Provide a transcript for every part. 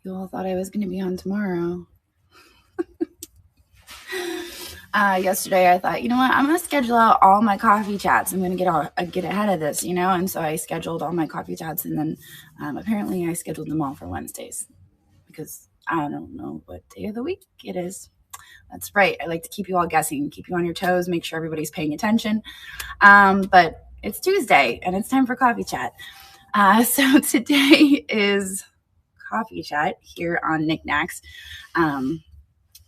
You all thought I was going to be on tomorrow. Yesterday I thought, you know what, I'm going to schedule out all my coffee chats. I'm going to get ahead of this, and so I scheduled all my coffee chats, and then apparently I scheduled them all for Wednesdays because I don't know what day of the week it is. That's right. I like to keep you all guessing, keep you on your toes, make sure everybody's paying attention. But it's Tuesday and it's time for coffee chat. So today is coffee chat here on Niknax.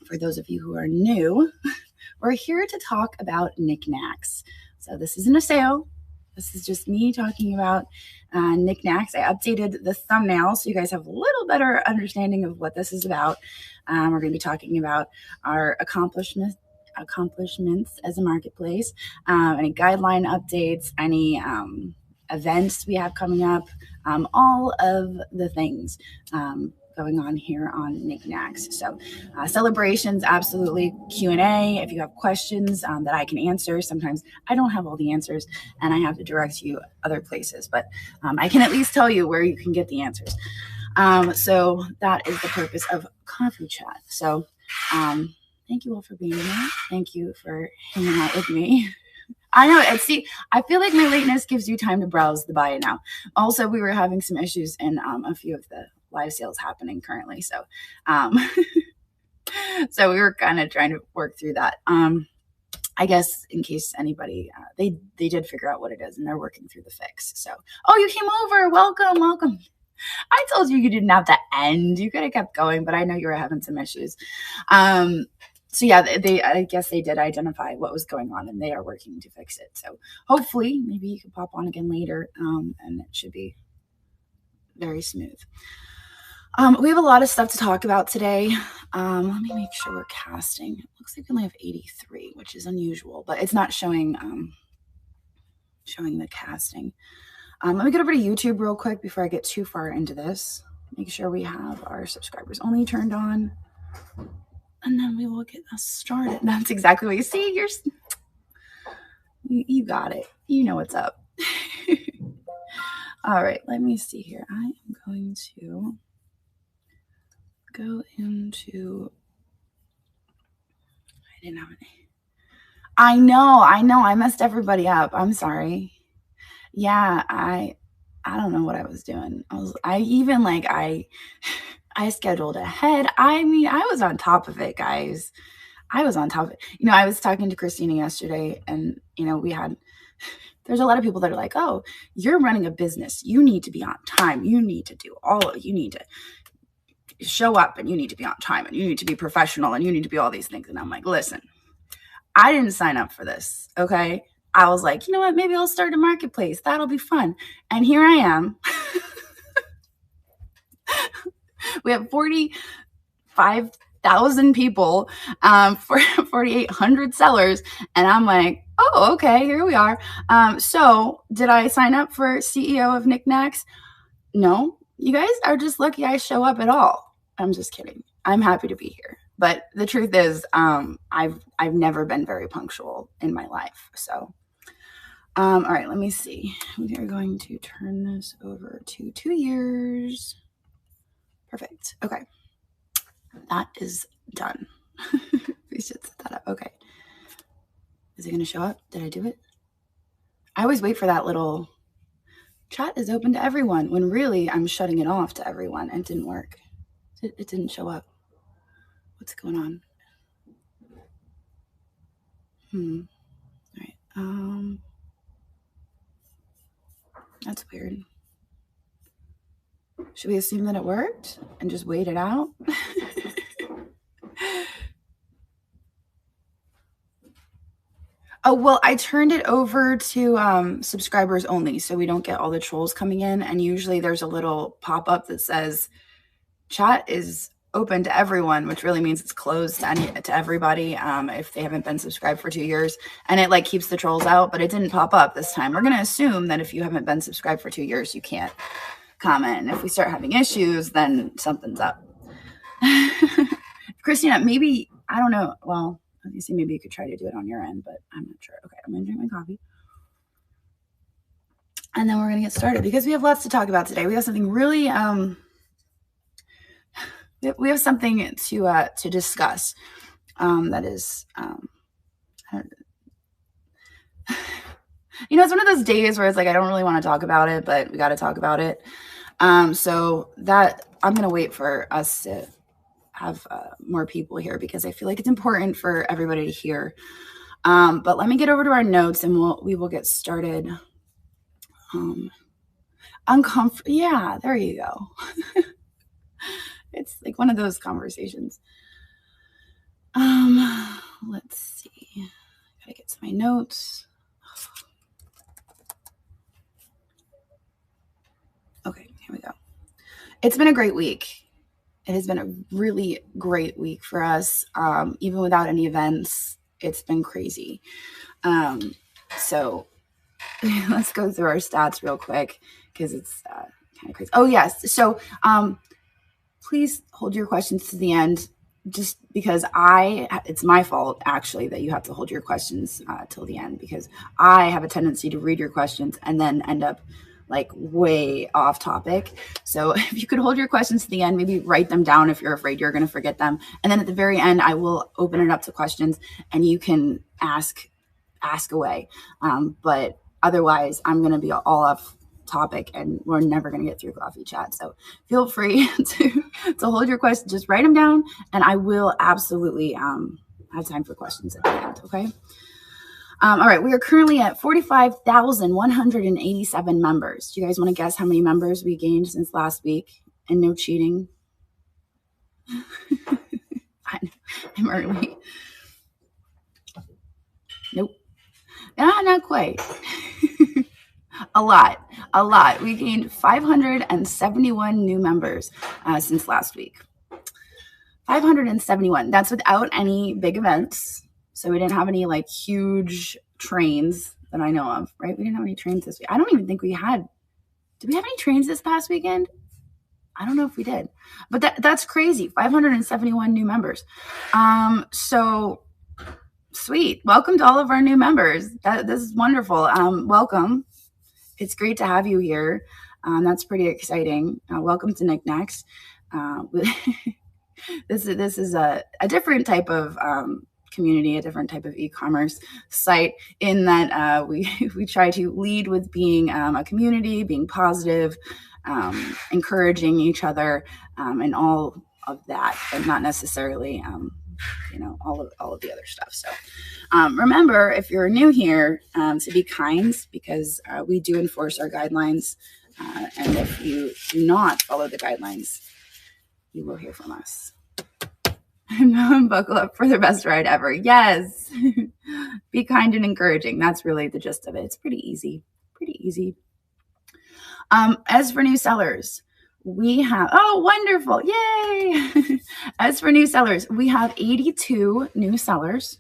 For those of you who are new, we're here to talk about Niknax. So this isn't a sale. This is just me talking about Niknax. I updated the thumbnail so you guys have a little better understanding of what this is about. We're going to be talking about our accomplishments as a marketplace, any guideline updates, any events we have coming up, all of the things going on here on Niknax. So celebrations, absolutely. Q&A, if you have questions that I can answer. Sometimes I don't have all the answers and I have to direct you other places, but I can at least tell you where you can get the answers. So that is the purpose of coffee chat. So thank you all for being here. Thank you for hanging out with me. I know. I feel like my lateness gives you time to browse the buy now. Also, we were having some issues in a few of the live sales happening currently. So, so we were kind of trying to work through that. I guess in case anybody, they did figure out what it is and they're working through the fix. So, oh, you came over. Welcome. I told you didn't have to end. You could have kept going, but I know you were having some issues. So yeah, I guess they did identify what was going on and they are working to fix it. So hopefully maybe you can pop on again later and it should be very smooth. We have a lot of stuff to talk about today. Let me make sure we're casting. It looks like we only have 83, which is unusual, but it's not showing the casting. Let me get over to YouTube real quick before I get too far into this. Make sure we have our subscribers only turned on. And then we will get us started. That's exactly what you see. You got it. You know what's up. All right, let me see here. I am going to go into. I didn't have any. I know. I messed everybody up. I'm sorry. Yeah, I don't know what I was doing. I scheduled ahead. I mean, I was on top of it, guys. I was on top of it. I was talking to Christina yesterday and, there's a lot of people that are like, oh, you're running a business. You need to be on time. You need to you need to show up and you need to be on time and you need to be professional and you need to be all these things. And I'm like, listen, I didn't sign up for this. Okay. I was like, you know what? Maybe I'll start a marketplace. That'll be fun. And here I am. We have 45,000 people, 4,800 sellers. And I'm like, oh, okay, here we are. So did I sign up for CEO of Niknax? No, you guys are just lucky I show up at all. I'm just kidding. I'm happy to be here. But the truth is, I've never been very punctual in my life. So, all right, let me see. We are going to turn this over to 2 years. Perfect. Okay. That is done. We should set that up. Okay. Is it going to show up? Did I do it? I always wait for that little chat is open to everyone when really I'm shutting it off to everyone and it didn't work. It didn't show up. What's going on? All right. That's weird. Should we assume that it worked and just wait it out? Oh, well, I turned it over to subscribers only so we don't get all the trolls coming in. And usually there's a little pop-up that says chat is open to everyone, which really means it's closed to everybody if they haven't been subscribed for 2 years. And it keeps the trolls out, but it didn't pop up this time. We're going to assume that if you haven't been subscribed for 2 years, you can't comment. And if we start having issues, then something's up. Christina, maybe, I don't know. Well, obviously, maybe you could try to do it on your end, but I'm not sure. Okay, I'm going to drink my coffee. And then we're going to get started because we have lots to talk about today. We have something really we have something to discuss. That is, it's one of those days where it's like I don't really want to talk about it, but we got to talk about it. So that I'm gonna wait for us to have more people here because I feel like it's important for everybody to hear. But let me get over to our notes and we will get started. Uncomfortable. Yeah, there you go. It's like one of those conversations. Let's see. Gotta get to my notes. Okay, here we go. It's been a great week. It has been a really great week for us. Even without any events, it's been crazy. So let's go through our stats real quick because it's kind of crazy. Oh, yes. So please hold your questions to the end just because it's my fault actually that you have to hold your questions till the end because I have a tendency to read your questions and then end up like way off topic. So if you could hold your questions to the end, maybe write them down if you're afraid you're going to forget them. And then at the very end, I will open it up to questions and you can ask away. But otherwise, I'm going to be all off topic and we're never going to get through coffee chat. So feel free to hold your questions, just write them down and I will absolutely have time for questions at the end. Okay. All right. We are currently at 45,187 members. Do you guys want to guess how many members we gained since last week? And no cheating. I'm early. Nope. Not quite. A lot. We gained 571 new members since last week. 571. That's without any big events. So we didn't have any like huge trains that I know of, right? We didn't have any trains this week. I don't even think we had. Did we have any trains this past weekend? I don't know if we did, but that's crazy. 571 new members. So sweet. Welcome to all of our new members. This is wonderful. Welcome. It's great to have you here. That's pretty exciting. Welcome to Niknax. This is a different type of community, a different type of e-commerce site in that we try to lead with being a community, being positive, encouraging each other, and all of that, and not necessarily all of the other stuff. So remember, if you're new here, to be kind because we do enforce our guidelines. And if you do not follow the guidelines, you will hear from us. And buckle up for the best ride ever. Yes. Be kind and encouraging. That's really the gist of it. It's pretty easy. As for new sellers, we have, wonderful. Yay. As for new sellers, we have 82 new sellers.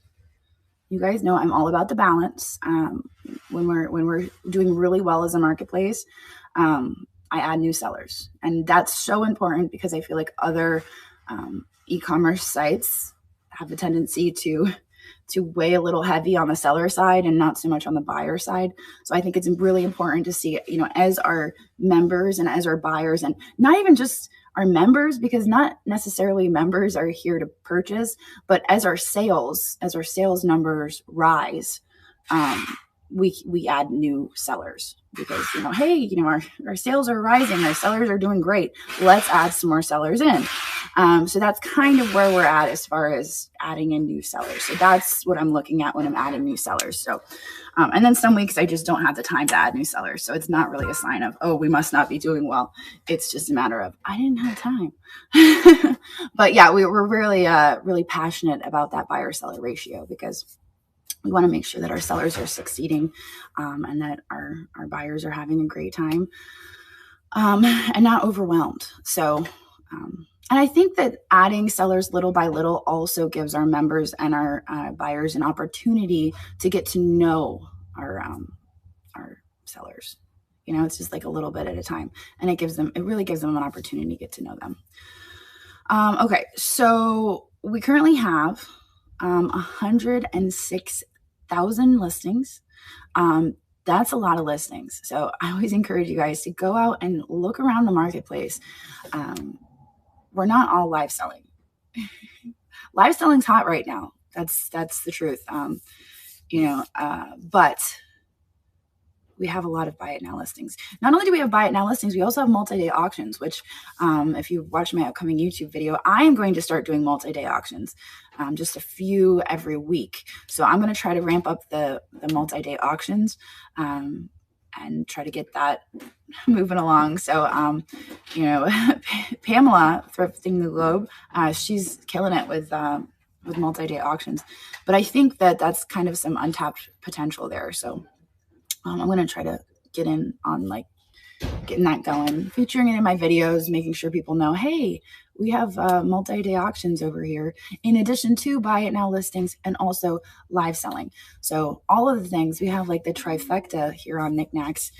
You guys know I'm all about the balance. When we're doing really well as a marketplace, I add new sellers. And that's so important because I feel like other e-commerce sites have a tendency to weigh a little heavy on the seller side and not so much on the buyer side. So I think it's really important to see, as our members and as our buyers, and not even just our members, because not necessarily members are here to purchase, but as our sales numbers rise, we add new sellers because, hey, our sales are rising, our sellers are doing great. Let's add some more sellers in. So that's kind of where we're at as far as adding in new sellers. So that's what I'm looking at when I'm adding new sellers. So, and then some weeks I just don't have the time to add new sellers. So it's not really a sign of, we must not be doing well. It's just a matter of, I didn't have time. But yeah, we're really, really passionate about that buyer seller ratio because we want to make sure that our sellers are succeeding, and that our buyers are having a great time, and not overwhelmed. So, and I think that adding sellers little by little also gives our members and our buyers an opportunity to get to know our sellers. It's just like a little bit at a time, and it really gives them an opportunity to get to know them. Okay, so we currently have 106,000 listings. That's a lot of listings. So I always encourage you guys to go out and look around the marketplace. we're not all live selling. Live selling's hot right now. That's the truth. But we have a lot of buy it now listings. Not only do we have buy it now listings, we also have multi-day auctions, which if you watch my upcoming YouTube video, I am going to start doing multi-day auctions, just a few every week. So I'm going to try to ramp up the multi-day auctions and try to get that moving along. So, Pamela, Thrifting the Globe, she's killing it with multi-day auctions. But I think that that's kind of some untapped potential there. So I'm going to try to get in on like getting that going, featuring it in my videos, making sure people know, hey, we have multi-day auctions over here, in addition to buy it now listings and also live selling. So all of the things, we have like the trifecta here on Niknax.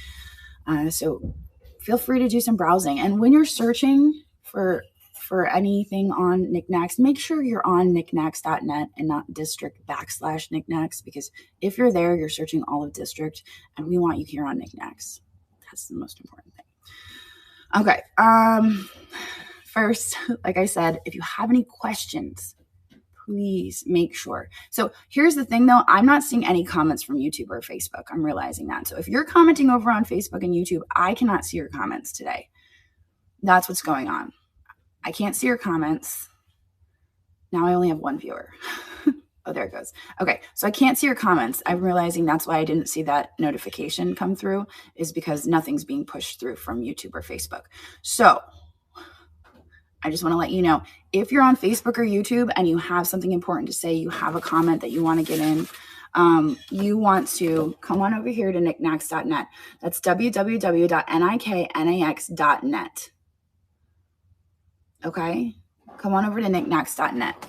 So feel free to do some browsing. And when you're searching for anything on Niknax, make sure you're on niknax.net and not district/Niknax, because if you're there, you're searching all of district, and we want you here on Niknax. That's the most important thing. Okay. First, like I said, if you have any questions, please make sure. So here's the thing though, I'm not seeing any comments from YouTube or Facebook. I'm realizing that. So if you're commenting over on Facebook and YouTube, I cannot see your comments today. That's what's going on. I can't see your comments. Now I only have one viewer. Oh, there it goes. Okay, so I can't see your comments. I'm realizing that's why I didn't see that notification come through, is because nothing's being pushed through from YouTube or Facebook. So I just want to let you know, if you're on Facebook or YouTube and you have something important to say, you have a comment that you want to get in, you want to come on over here to niknax.net. That's www.niknax.net. Okay, come on over to niknax.net.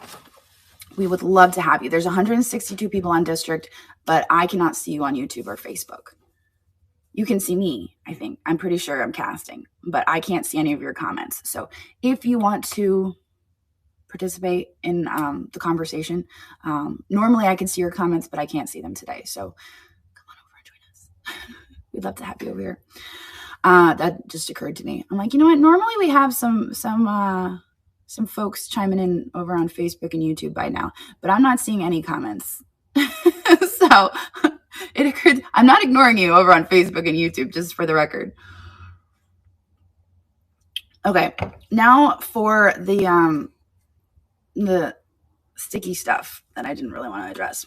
We would love to have you. There's 162 people on district, but I cannot see you on YouTube or Facebook. You can see me, I think. I'm pretty sure I'm casting, but I can't see any of your comments. So if you want to participate in the conversation, normally I can see your comments, but I can't see them today. So come on over and join us. We'd love to have you over here. That just occurred to me. I'm like, you know what? Normally we have some folks chiming in over on Facebook and YouTube by now, but I'm not seeing any comments. So it occurred. I'm not ignoring you over on Facebook and YouTube, just for the record. Okay, now for the sticky stuff that I didn't really want to address.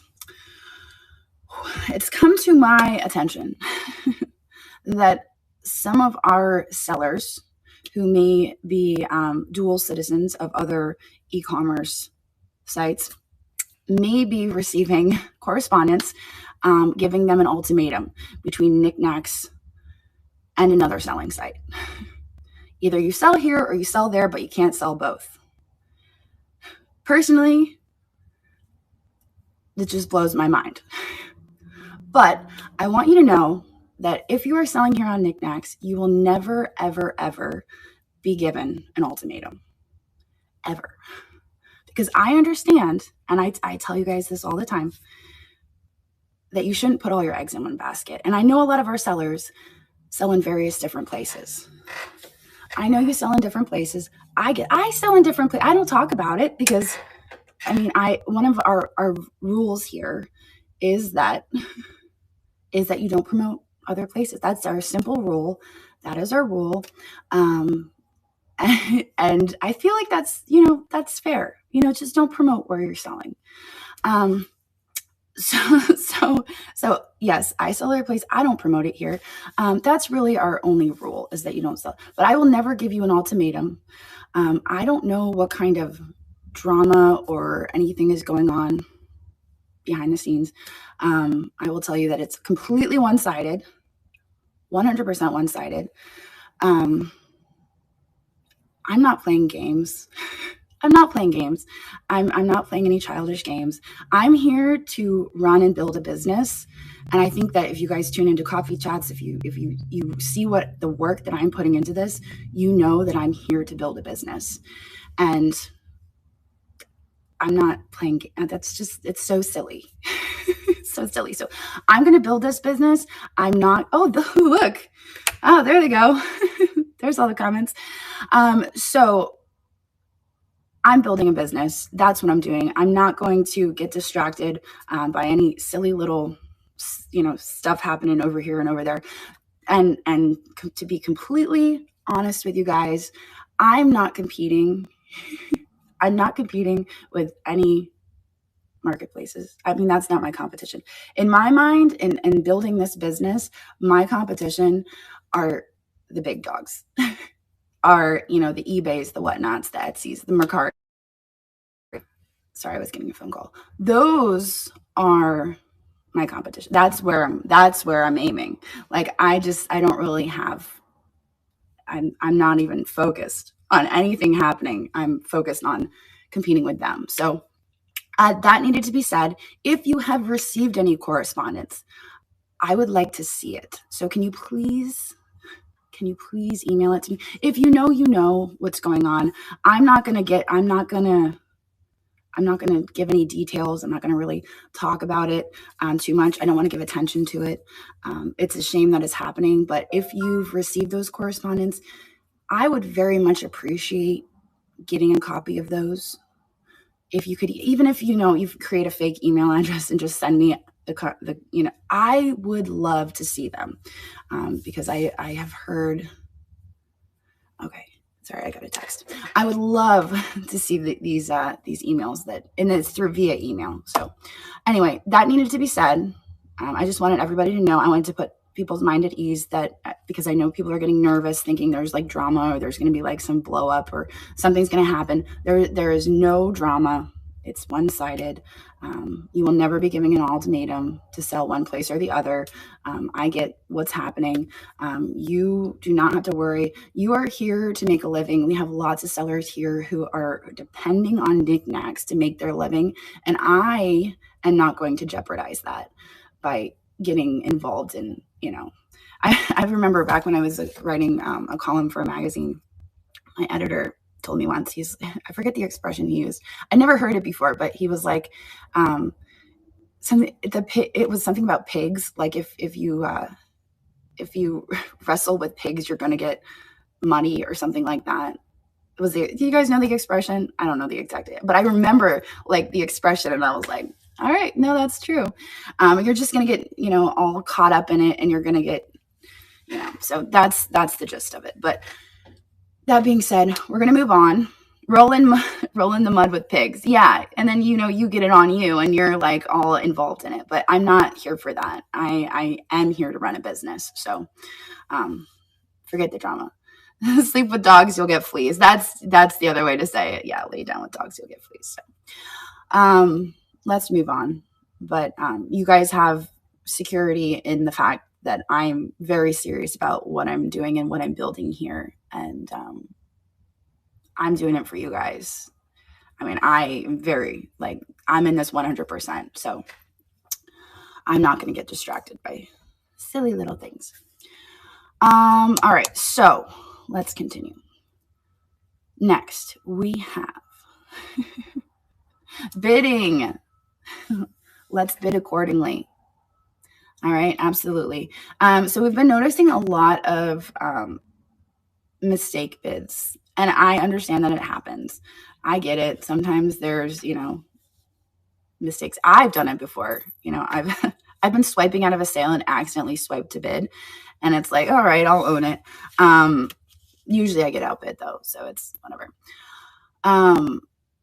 It's come to my attention that some of our sellers who may be dual citizens of other e-commerce sites may be receiving correspondence giving them an ultimatum between Niknax and another selling site. Either you sell here or you sell there, but you can't sell both. Personally, it just blows my mind. But I want you to know that if you are selling here on Niknax, you will never, ever, ever be given an ultimatum. Ever. Because I understand, and I tell you guys this all the time, that you shouldn't put all your eggs in one basket. And I know a lot of our sellers sell in various different places. I know you sell in different places. I sell in different places. I don't talk about it because, I mean, one of our rules here is that you don't promote other places. That's our simple rule. That is our rule. And I feel like that's fair. Just don't promote where you're selling. So yes, I sell other place. I don't promote it here. That's really our only rule, is that you don't sell. But I will never give you an ultimatum. I don't know what kind of drama or anything is going on behind the scenes. I will tell you that it's completely one-sided, 100% one-sided. I'm not playing games. I'm not playing games. I'm not playing any childish games. I'm here to run and build a business. And I think that if you guys tune into coffee chats, if you see what the work that I'm putting into this, you know that I'm here to build a business. And I'm not playing. That's just, it's so silly. So silly. So I'm going to build this business. I'm not, look. Oh, there they go. There's all the comments. So I'm building a business. That's what I'm doing. I'm not going to get distracted by any silly little, stuff happening over here and over there. And to be completely honest with you guys, I'm not competing. I'm not competing with any marketplaces. I mean, that's not my competition. In my mind, in building this business, my competition are the big dogs, are, the eBays, the whatnots, the Etsy's, the Mercari. Sorry, I was getting a phone call. Those are my competition. That's where I'm aiming. Like I don't really have, I'm not even focused on anything happening. I'm focused on competing with them. So that needed to be said. If you have received any correspondence, I would like to see it. So can you please email it to me? If you know what's going on. I'm not going to give any details. I'm not going to really talk about it too much. I don't want to give attention to it. It's a shame that it's happening. But if you've received those correspondence, I would very much appreciate getting a copy of those. If you could, even if you create a fake email address and just send me I would love to see them because I have heard. Okay. Sorry, I got a text. I would love to see these emails and it's through via email. So anyway, that needed to be said. I just wanted everybody to know. I wanted to put people's mind at ease that because I know people are getting nervous thinking there's like drama or there's going to be like some blow up or something's going to happen. There is no drama. It's one-sided. You will never be giving an ultimatum to sell one place or the other. I get what's happening. You do not have to worry. You are here to make a living. We have lots of sellers here who are depending on Niknax to make their living. And I am not going to jeopardize that by getting involved in, I remember back when I was writing a column for a magazine, my editor told me once, I forget the expression he used. I never heard it before, but he was like, it was something about pigs. Like if you wrestle with pigs, you're going to get money or something like that. Do you guys know the expression? I don't know the exact, but I remember like the expression and I was like, all right, no, that's true. You're just going to get, all caught up in it and you're going to get, so that's the gist of it. But that being said, we're going to move on. Roll in the mud with pigs. Yeah. And then, you get it on you and you're like all involved in it, but I'm not here for that. I am here to run a business. So, forget the drama. Sleep with dogs, you'll get fleas. That's the other way to say it. Yeah. Lay down with dogs, you'll get fleas. So, let's move on. But, you guys have security in the fact that I'm very serious about what I'm doing and what I'm building here. And, I'm doing it for you guys. I mean, I am I'm in this 100%. So I'm not going to get distracted by silly little things. All right. So let's continue. Next, we have bidding. Let's bid accordingly. All right. Absolutely. So we've been noticing a lot of, mistake bids. And I understand that it happens. I get it. Sometimes there's, mistakes. I've done it before. I've been swiping out of a sale and accidentally swiped to bid. And it's like, all right, I'll own it. Usually I get outbid though. So it's whatever.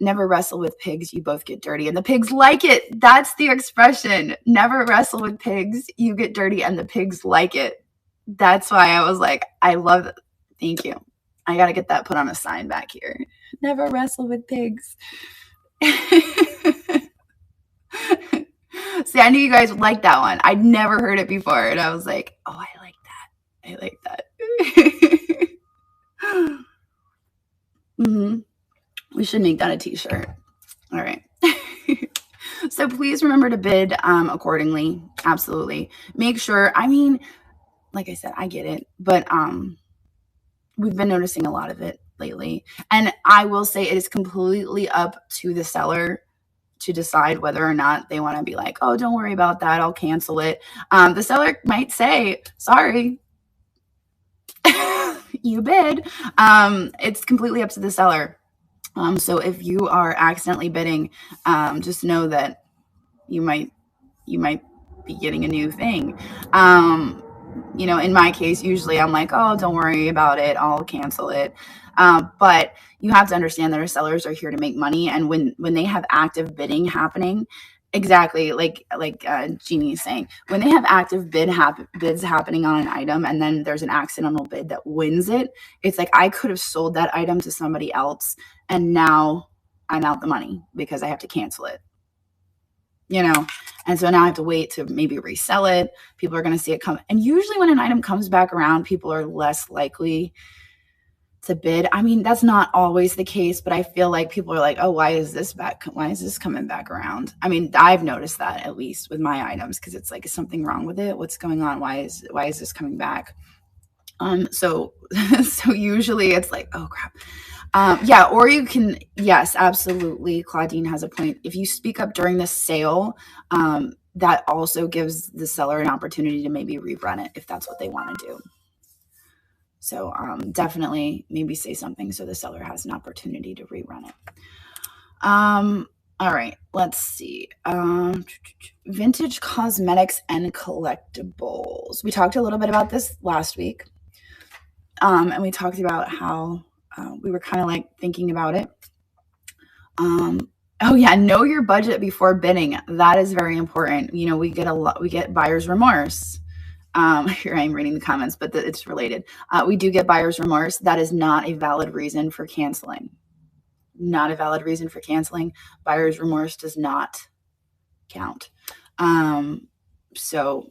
Never wrestle with pigs. You both get dirty and the pigs like it. That's the expression. Never wrestle with pigs. You get dirty and the pigs like it. That's why I was like, I love it. Thank you. I got to get that put on a sign back here. Never wrestle with pigs. See, I knew you guys would like that one. I'd never heard it before. And I was like, oh, I like that. I like that. Mm-hmm. We should make that a t-shirt. All right. So please remember to bid accordingly. Absolutely. Make sure, like I said, I get it. But we've been noticing a lot of it lately. And I will say it is completely up to the seller to decide whether or not they want to be like, oh, don't worry about that. I'll cancel it. The seller might say, sorry, you bid. It's completely up to the seller. So if you are accidentally bidding, just know that you might be getting a new thing. In my case, usually I'm like, oh, don't worry about it, I'll cancel it. But you have to understand that our sellers are here to make money, and when they have active bidding happening, exactly like Jeannie's saying, when they have active bids happening on an item, and then there's an accidental bid that wins it, it's like I could have sold that item to somebody else, and now I'm out the money because I have to cancel it. And so now I have to wait to maybe resell it. People are going to see it come. And usually when an item comes back around, people are less likely to bid. I mean, that's not always the case, but I feel like people are like, oh, why is this coming back around? I mean, I've noticed that, at least with my items, because it's like, is something wrong with it? What's going on? Why is this coming back? So usually it's like, oh crap. Yeah, or you can, yes, absolutely. Claudine has a point. If you speak up during the sale, that also gives the seller an opportunity to maybe rerun it if that's what they want to do. So definitely maybe say something so the seller has an opportunity to rerun it. All right, let's see. Vintage cosmetics and collectibles. We talked a little bit about this last week. And we talked about how we were kind of like thinking about it. Oh yeah, know your budget before bidding. That is very important. We get buyer's remorse. Here I am reading the comments, but it's related. We do get buyer's remorse. That is not a valid reason for canceling. Not a valid reason for canceling. Buyer's remorse does not count. So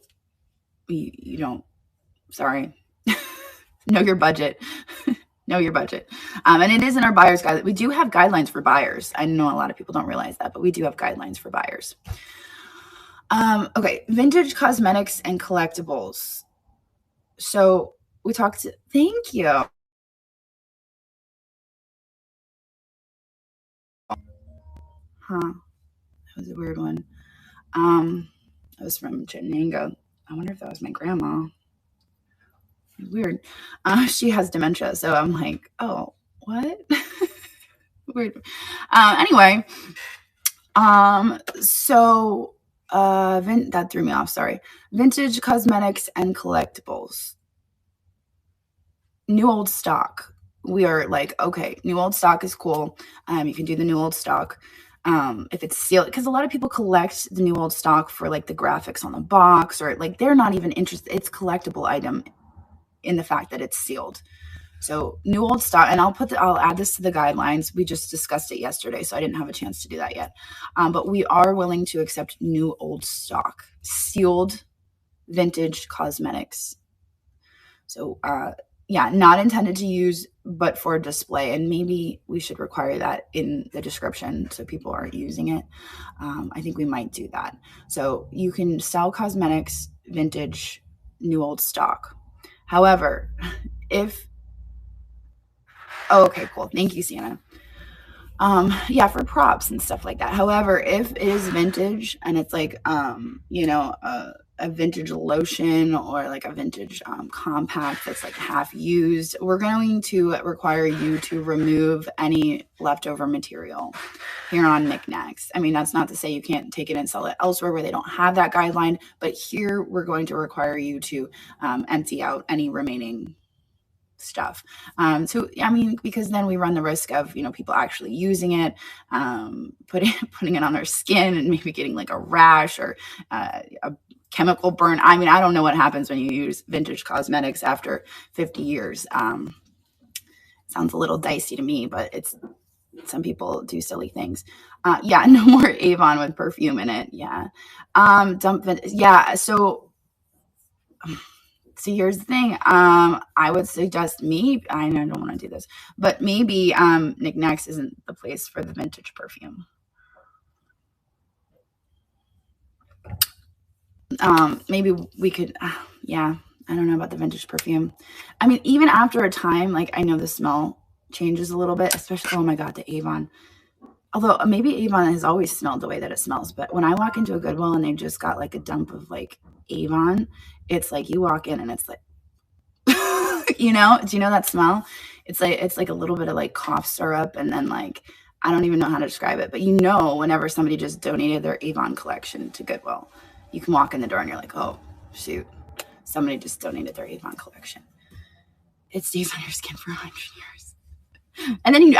you don't, sorry. Know your budget. Know your budget. And it is in our buyer's guide. We do have guidelines for buyers. I know a lot of people don't realize that, but we do have guidelines for buyers. Okay, vintage cosmetics and collectibles. So we talked to, thank you. Huh. That was a weird one. That was from Chattanooga. I wonder if that was my grandma. Weird. She has dementia, so I'm like, oh, what? Weird. Anyway, so that threw me off. Sorry. Vintage cosmetics and collectibles. New old stock. We are like, okay, new old stock is cool. You can do the new old stock. If it's sealed, because a lot of people collect the new old stock for like the graphics on the box, or like they're not even interested. It's collectible item in the fact that it's sealed. So new old stock, and I'll add this to the guidelines. We just discussed it yesterday, so I didn't have a chance to do that yet. But we are willing to accept new old stock, sealed vintage cosmetics. So yeah, not intended to use, but for display. And maybe we should require that in the description so people aren't using it. I think we might do that. So you can sell cosmetics, vintage, new old stock. However, okay, cool. Thank you, Sienna. Yeah, for props and stuff like that. However, if it is vintage and it's like, a vintage lotion or like a vintage compact that's like half used, we're going to require you to remove any leftover material here on Niknax. I mean, that's not to say you can't take it and sell it elsewhere where they don't have that guideline, but here we're going to require you to empty out any remaining stuff. So I mean, because then we run the risk of people actually using it, putting it on their skin and maybe getting like a rash or a chemical burn. I mean, I don't know what happens when you use vintage cosmetics after 50 years. Sounds a little dicey to me, but some people do silly things. Yeah, no more Avon with perfume in it. Yeah. Yeah. So see, here's the thing. I would suggest I don't want to do this, but maybe Niknax isn't the place for the vintage perfume. Maybe we could, yeah, I don't know about the vintage perfume. I mean, even after a time, like I know the smell changes a little bit, especially, oh my God, the Avon. Although maybe Avon has always smelled the way that it smells, but when I walk into a Goodwill and they just got like a dump of like Avon, it's like you walk in and it's like, do you know that smell? It's like a little bit of like cough syrup, and then like, I don't even know how to describe it, but whenever somebody just donated their Avon collection to Goodwill, you can walk in the door and you're like, oh shoot, somebody just donated their Avon collection. It stays on your skin for 100 years. And then you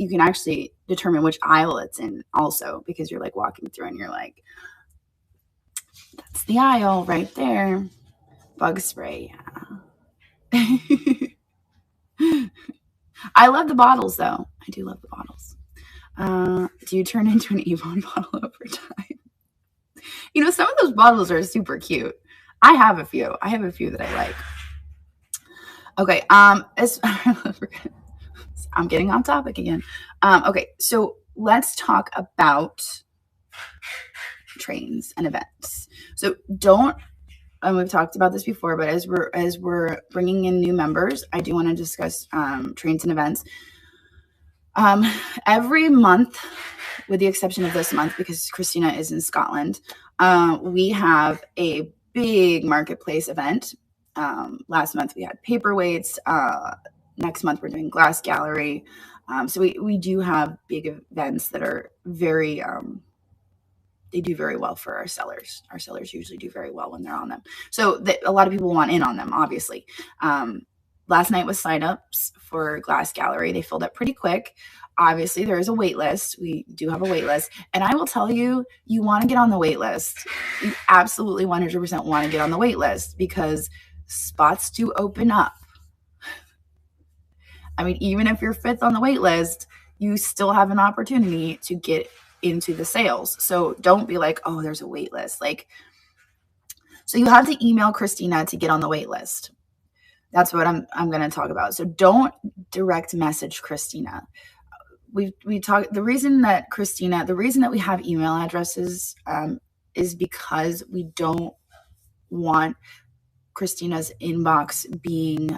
can actually determine which aisle it's in also, because you're like walking through and you're like, that's the aisle right there. Bug spray. Yeah. I love the bottles though. I do love the bottles. Do you turn into an Avon bottle over time? Some of those bottles are super cute. I have a few that I like. Okay. I'm getting off topic again. Okay, so let's talk about trains and events. So and we've talked about this before, but as we're bringing in new members, I do want to discuss trains and events. Every month, with the exception of this month, because Christina is in Scotland, we have a big marketplace event. Last month we had paperweights. Next month we're doing glass gallery. So we do have big events that are very, they do very well for our sellers. Our sellers usually do very well when they're on them. So a lot of people want in on them, obviously. Last night was signups for glass gallery. They filled up pretty quick. Obviously, there is a wait list. We do have a wait list. And I will tell you, you want to get on the wait list. You absolutely 100% want to get on the wait list, because spots do open up. I mean, even if you're fifth on the wait list, you still have an opportunity to get into the sales. So don't be like, oh, there's a wait list. So you have to email Christina to get on the wait list. That's what I'm going to talk about. So don't direct message Christina. We talked, the reason that we have email addresses is because we don't want Christina's inbox being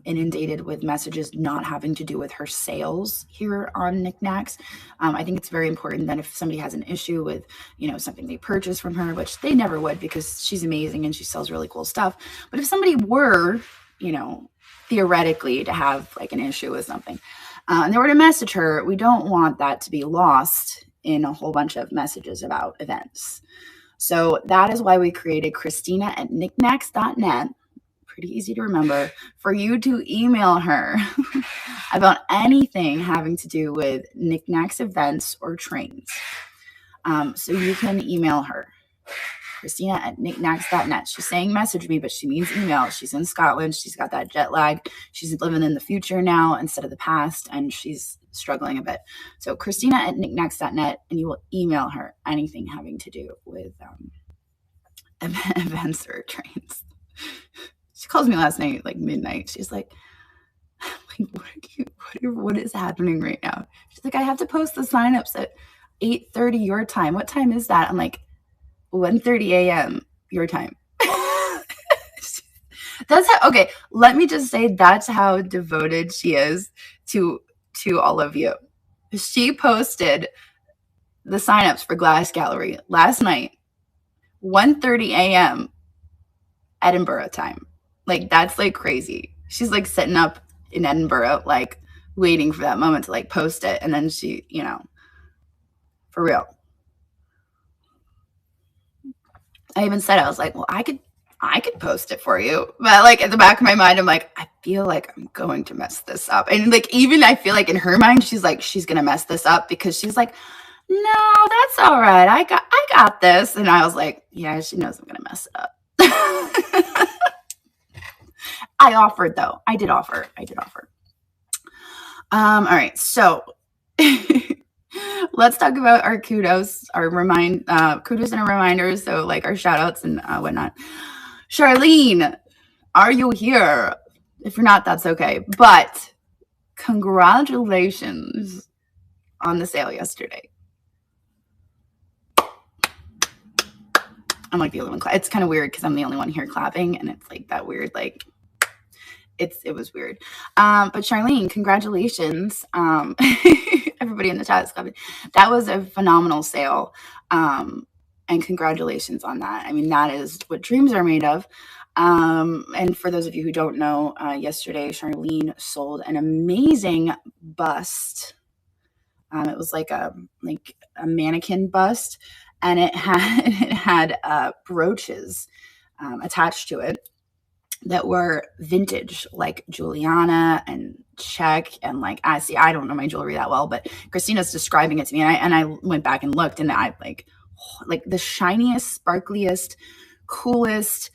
inundated with messages not having to do with her sales here on Niknax. I think it's very important that if somebody has an issue with, something they purchased from her, which they never would, because she's amazing and she sells really cool stuff. But if somebody were, theoretically to have like an issue with something, and they were to message her, we don't want that to be lost in a whole bunch of messages about events. So that is why we created Christina@niknax.net, pretty easy to remember, for you to email her about anything having to do with Niknax events or trains. So you can email her, Christina@niknax.net. She's saying message me, but she means email. She's in Scotland. She's got that jet lag. She's living in the future now instead of the past, and she's struggling a bit. So Christina@niknax.net, and you will email her anything having to do with events or trains. She calls me last night, like midnight. She's like, what is happening right now? She's like, I have to post the signups at 8:30 your time. What time is that? I'm like, 1:30 a.m. your time. Okay, let me just say, that's how devoted she is to all of you. She posted the signups for Glass Gallery last night, 1:30 a.m. Edinburgh time. Like, that's like crazy. She's like sitting up in Edinburgh, like waiting for that moment to like post it. And then she, for real. I even said, I was like, well, I could post it for you. But like, at the back of my mind, I'm like, I feel like I'm going to mess this up. And like, even I feel like in her mind, she's like, she's going to mess this up, because she's like, no, that's all right. I got this. And I was like, yeah, she knows I'm going to mess it up. I offered though. I did offer. All right. So let's talk about our kudos, kudos and our reminders. So like our shout outs and whatnot. Charlene, are you here? If you're not, that's okay. But congratulations on the sale yesterday. I'm like the only one. It's kind of weird because I'm the only one here clapping, and it's like that weird, like it was weird. But Charlene, congratulations. Everybody in the chat is clapping. That was a phenomenal sale. And congratulations on that. I mean, that is what dreams are made of. And for those of you who don't know, yesterday Charlene sold an amazing bust. It was like a mannequin bust, and it had brooches attached to it that were vintage, like Juliana and Czech, and like I don't know my jewelry that well, but Christina's describing it to me, and I went back and looked, and I like the shiniest, sparkliest, coolest.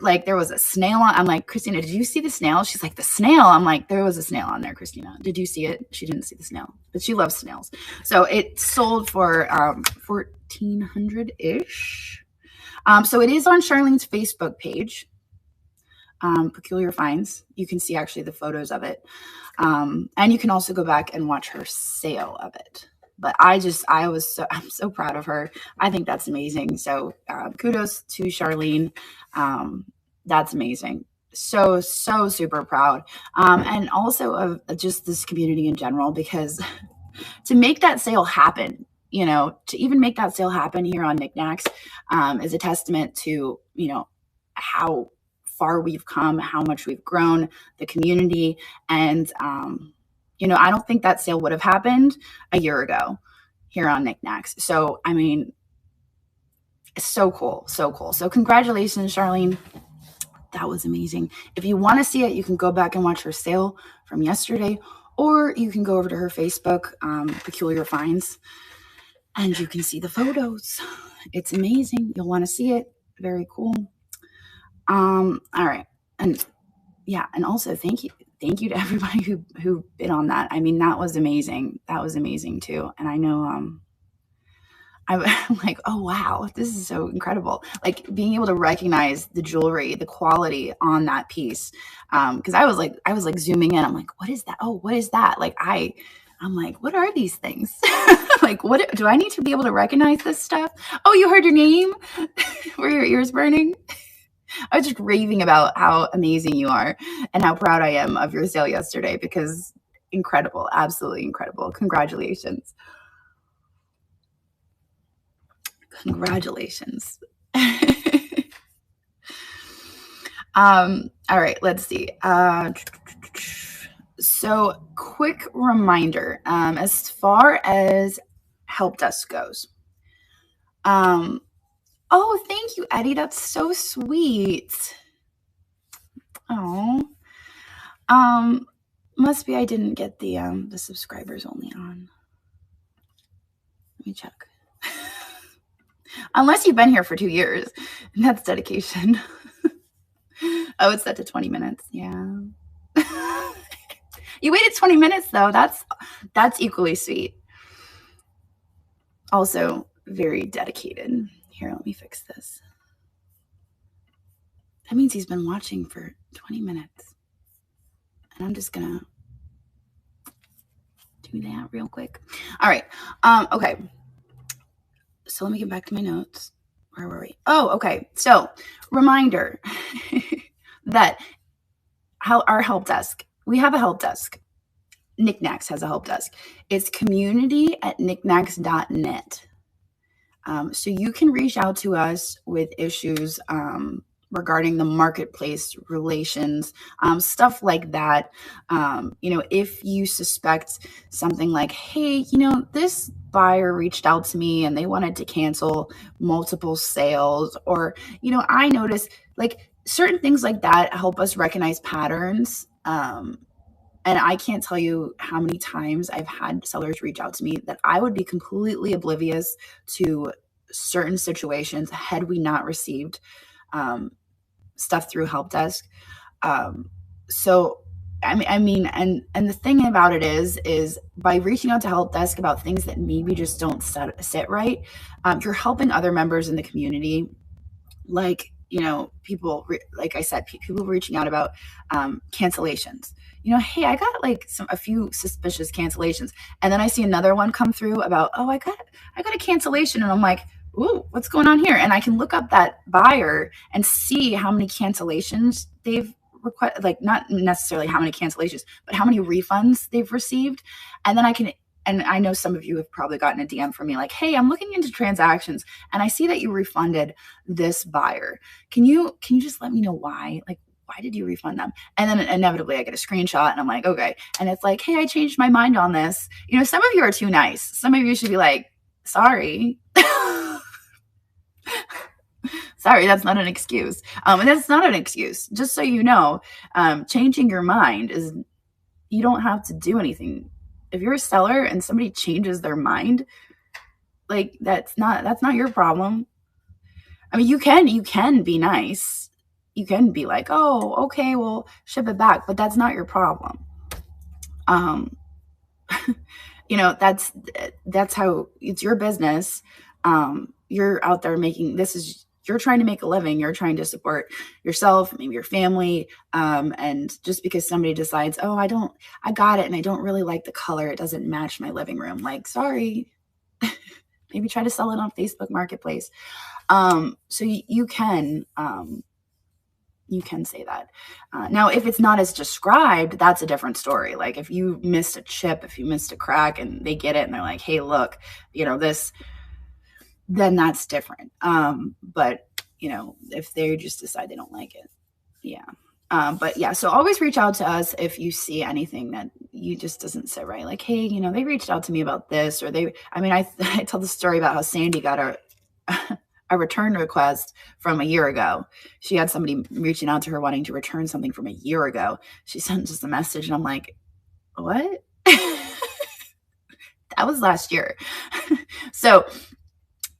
Like there was a snail on. I'm like, Christina, did you see the snail? She's like, the snail. I'm like, there was a snail on there, Christina. Did you see it? She didn't see the snail, but she loves snails. So it sold for $1,400-ish. So it is on Charlene's Facebook page. Peculiar Finds. You can see actually the photos of it. And you can also go back and watch her sale of it. But I'm so proud of her. I think that's amazing. So kudos to Charlene. That's amazing. So super proud. And also of just this community in general, because to make that sale happen, to even make that sale happen here on Niknax is a testament to, how far we've come, how much we've grown, the community. And, I don't think that sale would have happened a year ago here on Niknax. So, I mean, it's so cool. So cool. So congratulations, Charlene. That was amazing. If you want to see it, you can go back and watch her sale from yesterday, or you can go over to her Facebook, Peculiar Finds, and you can see the photos. It's amazing. You'll want to see it. Very cool. All right. And yeah, and also thank you to everybody who bid on that. I mean, that was amazing. That was amazing too. And I know, I'm like, oh wow, this is so incredible. Like being able to recognize the jewelry, the quality on that piece. Cause I was like zooming in. I'm like, what is that? Oh, what is that? Like I'm like, what are these things? Like, what do I need to be able to recognize this stuff? Oh, you heard your name? Were your ears burning? I was just raving about how amazing you are and how proud I am of your sale yesterday, because incredible, absolutely incredible. Congratulations. Congratulations. All right, let's see. So quick reminder, as far as help desk goes. Oh, thank you, Eddie. That's so sweet. Oh, must be I didn't get the subscribers only on. Let me check. Unless you've been here for 2 years, and that's dedication. Oh, it's set to 20 minutes. Yeah. You waited 20 minutes though. That's equally sweet. Also very dedicated. Here, let me fix this. That means he's been watching for 20 minutes. And I'm just gonna do that real quick. All right. Okay. So let me get back to my notes. Where were we? Oh, okay. So reminder that our help desk, we have a help desk. Niknax has a help desk. It's community@niknax.net. So you can reach out to us with issues regarding the marketplace relations, stuff like that. If you suspect something like, hey, this buyer reached out to me and they wanted to cancel multiple sales, or, I noticed like certain things like that help us recognize patterns. And I can't tell you how many times I've had sellers reach out to me that I would be completely oblivious to certain situations had we not received stuff through help desk. So I mean, and the thing about it is by reaching out to help desk about things that maybe just don't sit right, you're helping other members in the community, like people, like I said, people reaching out about cancellations. Hey, I got like a few suspicious cancellations, and then I see another one come through about, oh, I got a cancellation, and I'm like, ooh, what's going on here? And I can look up that buyer and see how many cancellations they've requested, like not necessarily how many cancellations, but how many refunds they've received, and then I can and I know some of you have probably gotten a DM from me like, hey, I'm looking into transactions and I see that you refunded this buyer. Can you just let me know why? Like, why did you refund them? And then inevitably I get a screenshot and I'm like, okay. And it's like, hey, I changed my mind on this. You know, some of you are too nice. Some of you should be like, sorry. Sorry, that's not an excuse. And that's not an excuse. Just so you know, changing your mind is, you don't have to do anything. If you're a seller and somebody changes their mind, like that's not your problem. I mean, you can be nice. You can be like, oh, okay, well, ship it back, but that's not your problem. You know, that's how it's your business. You're out there you're trying to make a living. You're trying to support yourself, maybe your family. And just because somebody decides, oh, I got it and I don't really like the color, it doesn't match my living room. Like, sorry, maybe try to sell it on Facebook Marketplace. So you can say that. Now, if it's not as described, that's a different story. Like if you missed a chip, if you missed a crack and they get it and they're like, hey, look, you know, this, then that's different. But you know, if they just decide they don't like it. Yeah. But yeah, so always reach out to us if you see anything that you just doesn't sit right. Like, hey, you know, they reached out to me about this, or I tell the story about how Sandy got a return request from a year ago. She had somebody reaching out to her wanting to return something from a year ago. She sent us a message and I'm like, what? That was last year. So,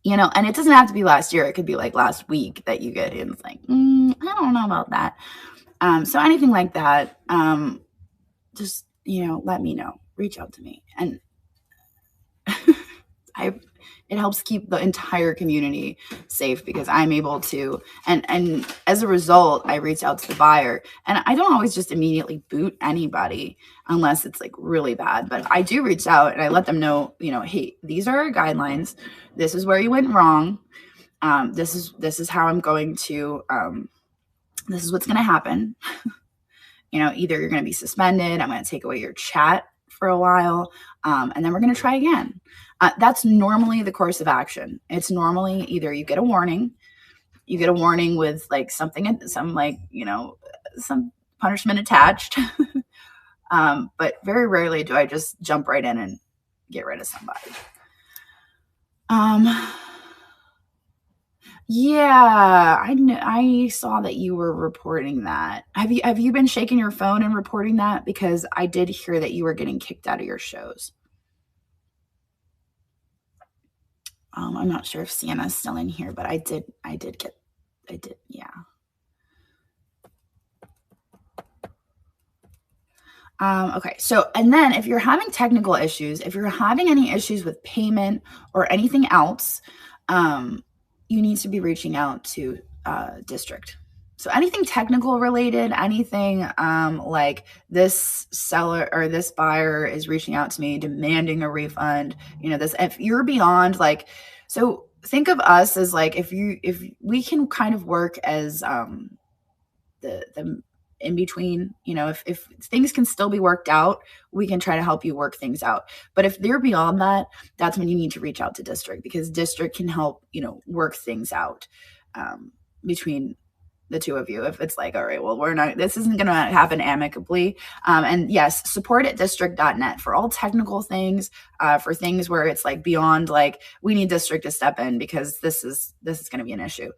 you know, and it doesn't have to be last year. It could be like last week that you get it. And it's like, I don't know about that. So anything like that, just, you know, let me know, reach out to me. And it helps keep the entire community safe because I'm able to, and as a result, I reach out to the buyer and I don't always just immediately boot anybody unless it's like really bad, but I do reach out and I let them know, you know, hey, these are our guidelines. This is where you went wrong. This is how I'm going to, this is what's going to happen. You know, either you're going to be suspended, I'm going to take away your chat for a while, and then we're going to try again. That's normally the course of action. It's normally either you get a warning with like something, some like, you know, some punishment attached. But very rarely do I just jump right in and get rid of somebody. Yeah, I saw that you were reporting that. Have you been shaking your phone and reporting that? Because I did hear that you were getting kicked out of your shows. I'm not sure if Sienna's still in here, but I did, yeah. Okay, so, and then if you're having technical issues, if you're having any issues with payment or anything else, you need to be reaching out to district. So anything technical related, anything like this seller or this buyer is reaching out to me demanding a refund, you know, this, if you're beyond like, so think of us as like, if we can kind of work as the in between, you know, if things can still be worked out, we can try to help you work things out. But if they're beyond that, that's when you need to reach out to district, because district can help, you know, work things out between the two of you. If it's like, all right, well, this isn't going to happen amicably. And yes, support at district.net for all technical things, for things where it's like beyond like, we need district to step in because this is going to be an issue.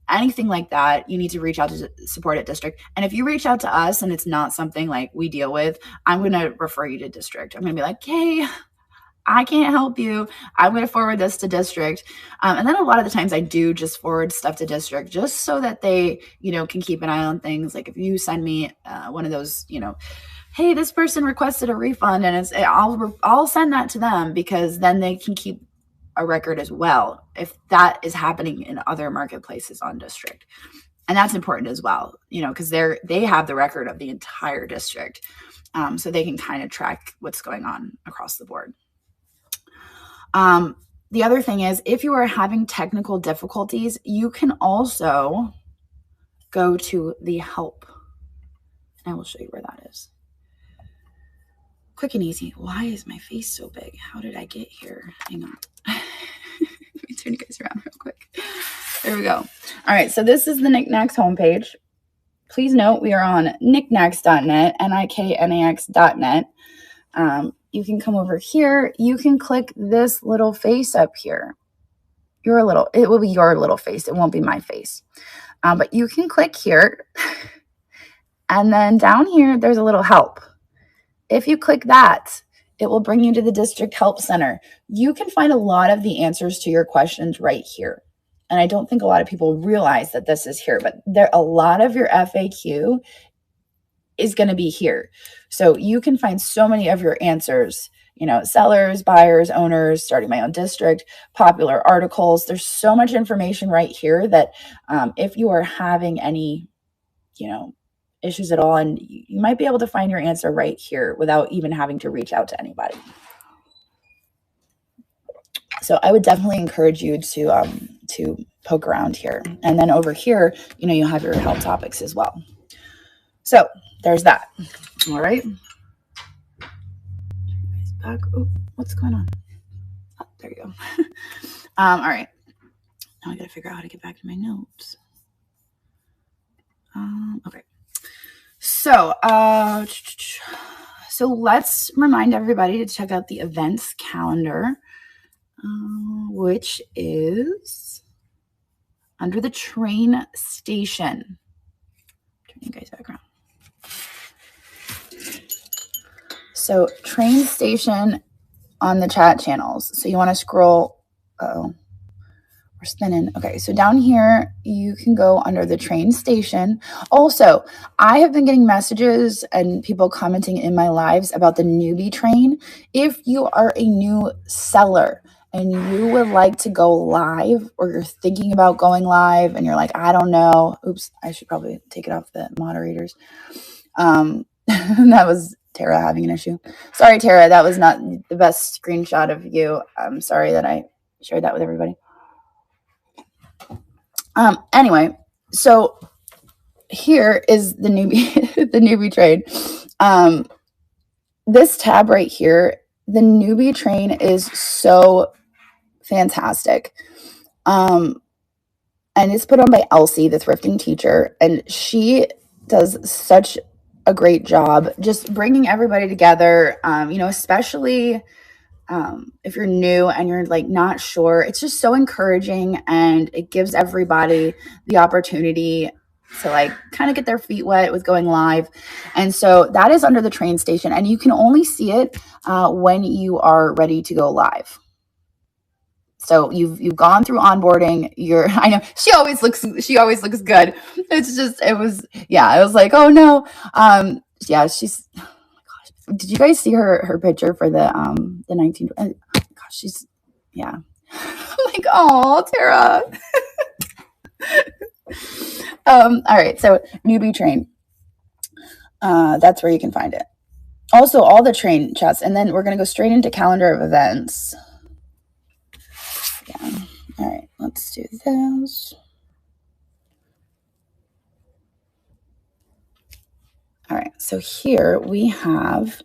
Anything like that, you need to reach out to support at district. And if you reach out to us and it's not something like we deal with, I'm going to refer you to district. I'm going to be like, hey, I can't help you. I'm going to forward this to district. And then a lot of the times I do just forward stuff to district just so that they, you know, can keep an eye on things. Like if you send me one of those, you know, hey, this person requested a refund, and I'll send that to them, because then they can keep a record as well if that is happening in other marketplaces on district. And that's important as well, you know, because they have the record of the entire district. So they can kind of track what's going on across the board. The other thing is, if you are having technical difficulties, you can also go to the help. I will show you where that is. quick and easy. Why is my face so big? How did I get here? Hang on. Let me turn you guys around real quick. There we go. All right, so this is the Niknax homepage. Please note we are on niknax.net, niknax.net. You can come over here. You can click this little face up here. It will be your little face. It won't be my face. But you can click here. And then down here, there's a little help. If you click that, it will bring you to the District Help Center. You can find a lot of the answers to your questions right here. And I don't think a lot of people realize that this is here, but a lot of your FAQ is going to be here. So you can find so many of your answers, you know, sellers, buyers, owners, starting my own district, popular articles. There's so much information right here that if you are having any, you know, issues at all, and you might be able to find your answer right here without even having to reach out to anybody. So I would definitely encourage you to poke around here. And then over here, you know, you have your help topics as well. So there's that. All right. Back. Oh, what's going on? Oh, there you go. All right. Now I got to figure out how to get back to my notes. Okay. So let's remind everybody to check out the events calendar, which is under the train station. Turn you guys back around. So train station on the chat channels. So you want to scroll. Uh-oh. We're spinning. Okay, so down here, you can go under the train station. Also, I have been getting messages and people commenting in my lives about the newbie train. If you are a new seller and you would like to go live, or you're thinking about going live and you're like, I don't know. Oops, I should probably take it off the moderators. That was Tara having an issue. Sorry, Tara, that was not the best screenshot of you. I'm sorry that I shared that with everybody. Anyway, so here is the newbie, the newbie train. This tab right here, the newbie train is so fantastic. And it's put on by Elsie, the thrifting teacher, and she does such a great job just bringing everybody together, you know, especially if you're new and you're like not sure. It's just so encouraging, and it gives everybody the opportunity to like kind of get their feet wet with going live. And so that is under the train station, and you can only see it when you are ready to go live. So you've gone through onboarding. I know she always looks good. It's just, it was like, oh no. Yeah, she's, oh my gosh. Did you guys see her picture for the 19, oh gosh, she's, yeah. I'm like, oh, Tara. All right. So newbie train. That's where you can find it. Also all the train chats. And then we're going to go straight into calendar of events. Yeah. All right, let's do this. All right, so here we have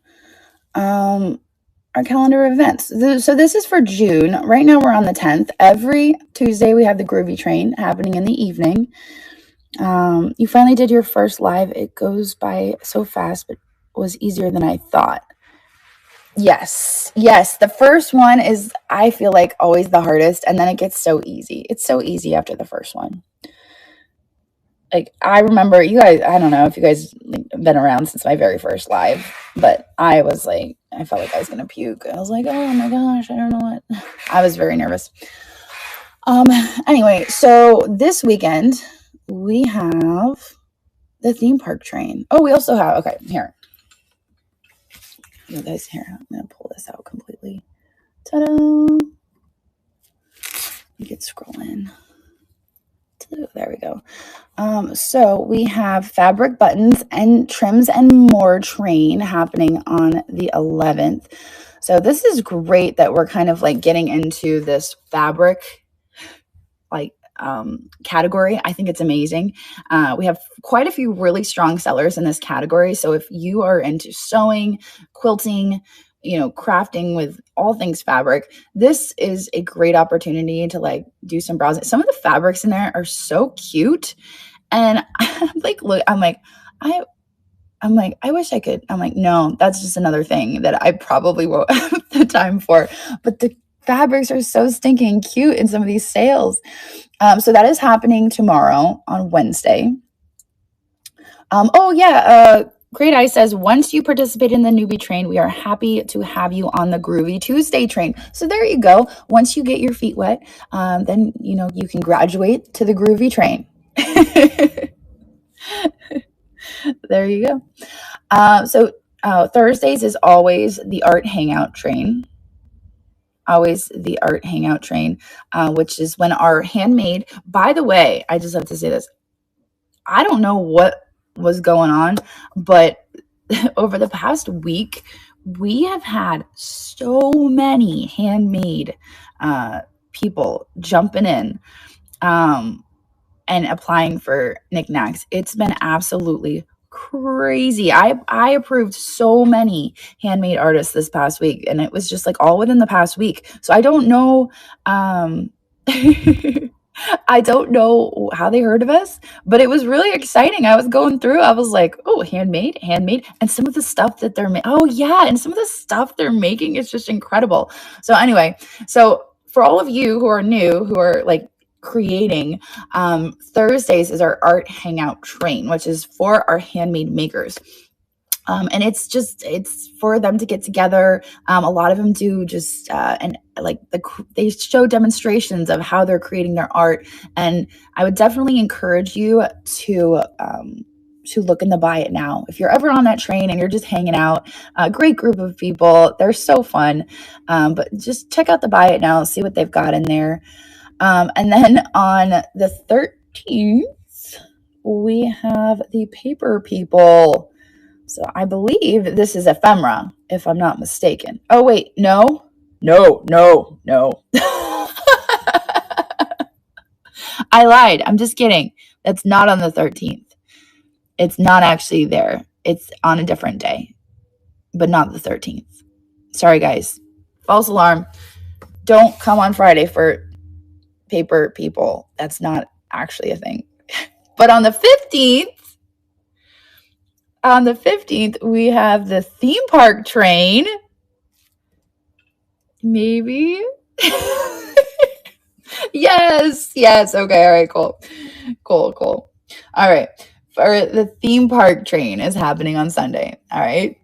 our calendar of events. So this is for June. Right now we're on the 10th. Every Tuesday we have the Groovy Train happening in the evening. You finally did your first live. It goes by so fast, but was easier than I thought. Yes. The first one is, I feel like, always the hardest, and then it gets so easy. It's so easy after the first one. Like, I remember you guys, I don't know if you guys have been around since my very first live, but I was like, I felt like I was going to puke. I was like, oh my gosh, I don't know what. I was very nervous. Anyway, so this weekend we have the theme park train. Oh, we also have, okay, here. You guys, here, I'm going to pull this out completely. Ta-da! You can scroll in. There we go. So we have fabric buttons and trims and more train happening on the 11th. So this is great that we're kind of like getting into this fabric, like category. I think it's amazing. We have quite a few really strong sellers in this category. So if you are into sewing, quilting, crafting with all things fabric, this is a great opportunity to like do some browsing. Some of the fabrics in there are so cute. And I wish I could. I'm like, no, that's just another thing that I probably won't have the time for. But the fabrics are so stinking cute in some of these sales. So that is happening tomorrow on Wednesday. Great Eye says, once you participate in the newbie train, we are happy to have you on the Groovy Tuesday train. So there you go. Once you get your feet wet, then, you can graduate to the Groovy train. There you go. So Thursdays is always the art hangout train. Always the art hangout train, which is when our handmade, by the way, I just have to say this. I don't know what was going on, but over the past week, we have had so many handmade people jumping in and applying for Niknax. It's been absolutely crazy. I approved so many handmade artists this past week, and it was just like all within the past week. So I don't know. I don't know how they heard of us, but it was really exciting. I was going through, I was like, oh, handmade. And some of the stuff that they're making, and some of the stuff they're making is just incredible. So anyway, for all of you who are new, who are like creating, Thursdays is our art hangout train, which is for our handmade makers. And it's for them to get together. A lot of them do just, they show demonstrations of how they're creating their art. And I would definitely encourage you to look in the Buy It Now. If you're ever on that train and you're just hanging out, a great group of people, they're so fun. But just check out the Buy It Now, see what they've got in there. And then on the 13th, we have the Paper People. So I believe this is ephemera, if I'm not mistaken. Oh, wait, no. I lied. I'm just kidding. That's not on the 13th. It's not actually there. It's on a different day, but not the 13th. Sorry, guys. False alarm. Don't come on Friday for Paper People. That's not actually a thing. But on the 15th, we have the theme park train. Maybe. Yes. Okay. All right. Cool. All right. For the theme park train is happening on Sunday. All right.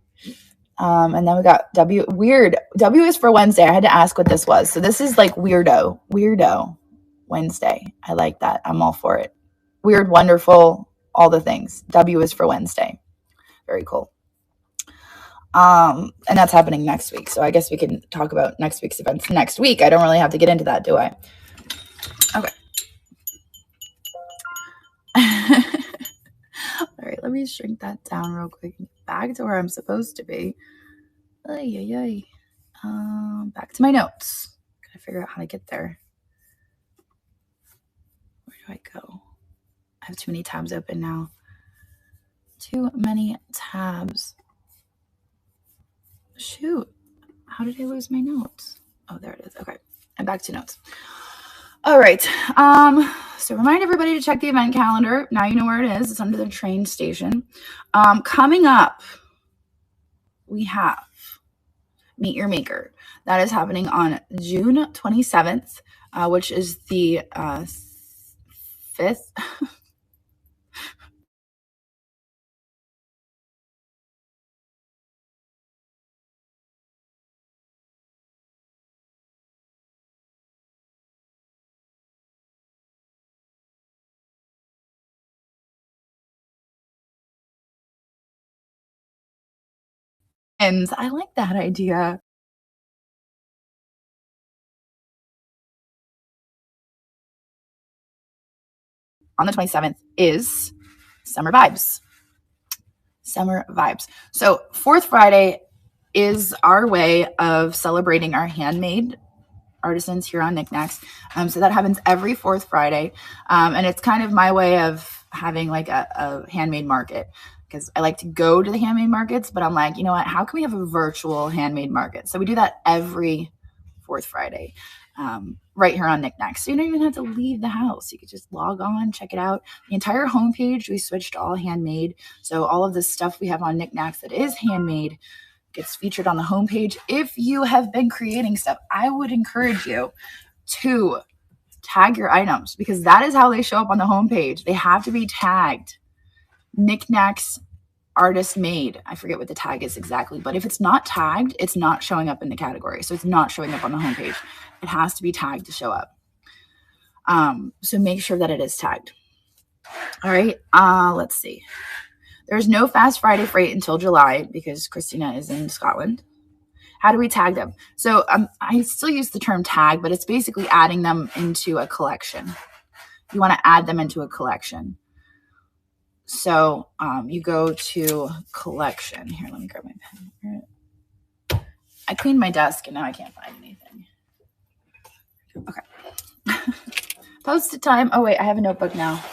And then we got weird. W is for Wednesday. I had to ask what this was. So this is like weirdo Wednesday. I like that. I'm all for it. Weird, wonderful, all the things. W is for Wednesday. Very cool. And that's happening next week. So I guess we can talk about next week's events next week. I don't really have to get into that, do I? Okay. All right, let me shrink that down real quick. Back to where I'm supposed to be. Back to my notes. Gotta figure out how to get there. Where do I go? I have too many tabs open now. Too many tabs. Shoot. How did I lose my notes? Oh, there it is. Okay. I'm back to notes. All right. So remind everybody to check the event calendar. Now you know where it is. It's under the train station. Coming up, we have Meet Your Maker. That is happening on June 27th, which is the 5th. And I like that idea. On the 27th is Summer Vibes. So 4th Friday is our way of celebrating our handmade artisans here on Niknax. So that happens every fourth Friday. And it's kind of my way of having like a handmade market, because I like to go to the handmade markets, but I'm like, you know what, how can we have a virtual handmade market? So we do that every fourth Friday, right here on Niknax. So you don't even have to leave the house. You could just log on, check it out. The entire homepage, we switched to all handmade. So all of the stuff we have on Niknax that is handmade gets featured on the homepage. If you have been creating stuff, I would encourage you to tag your items, because that is how they show up on the homepage. They have to be tagged Niknax artist made. I forget what the tag is exactly, but if it's not tagged, it's not showing up in the category. So it's not showing up on the homepage. It has to be tagged to show up. So make sure that it is tagged. All right. Let's see. There's no Fast Friday freight until July because Christina is in Scotland. How do we tag them? So I still use the term tag, but it's basically adding them into a collection. You want to add them into a collection. So you go to collection. Here, let me grab my pen. I cleaned my desk and now I can't find anything. Okay. Post-it time. Oh, wait, I have a notebook now.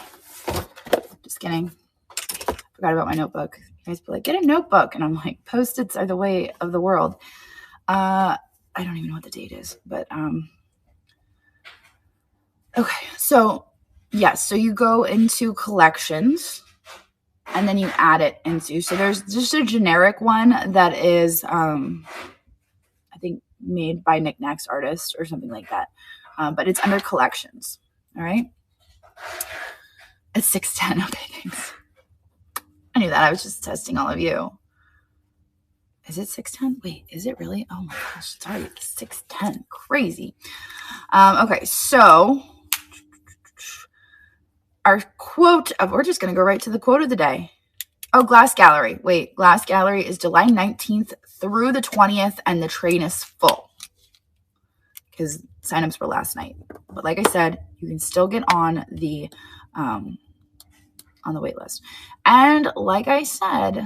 Just kidding. Forgot about my notebook. You guys be like, get a notebook. And I'm like, Post-its are the way of the world. I don't even know what the date is, but okay. So yes, so you go into collections and then you add it into, so there's just a generic one that is, I think made by Niknax artist or something like that. But it's under collections. All right. It's 610. Okay, thanks. I knew that. I was just testing all of you. Is it 610? Wait, is it really? Oh my gosh, sorry, it's 610. Crazy. Okay, so our quote of, we're just going to go right to the quote of the day. Oh, Glass Gallery. Wait, Glass Gallery is July 19th through the 20th, and the train is full because signups were last night. But like I said, you can still get on the wait list. And like I said,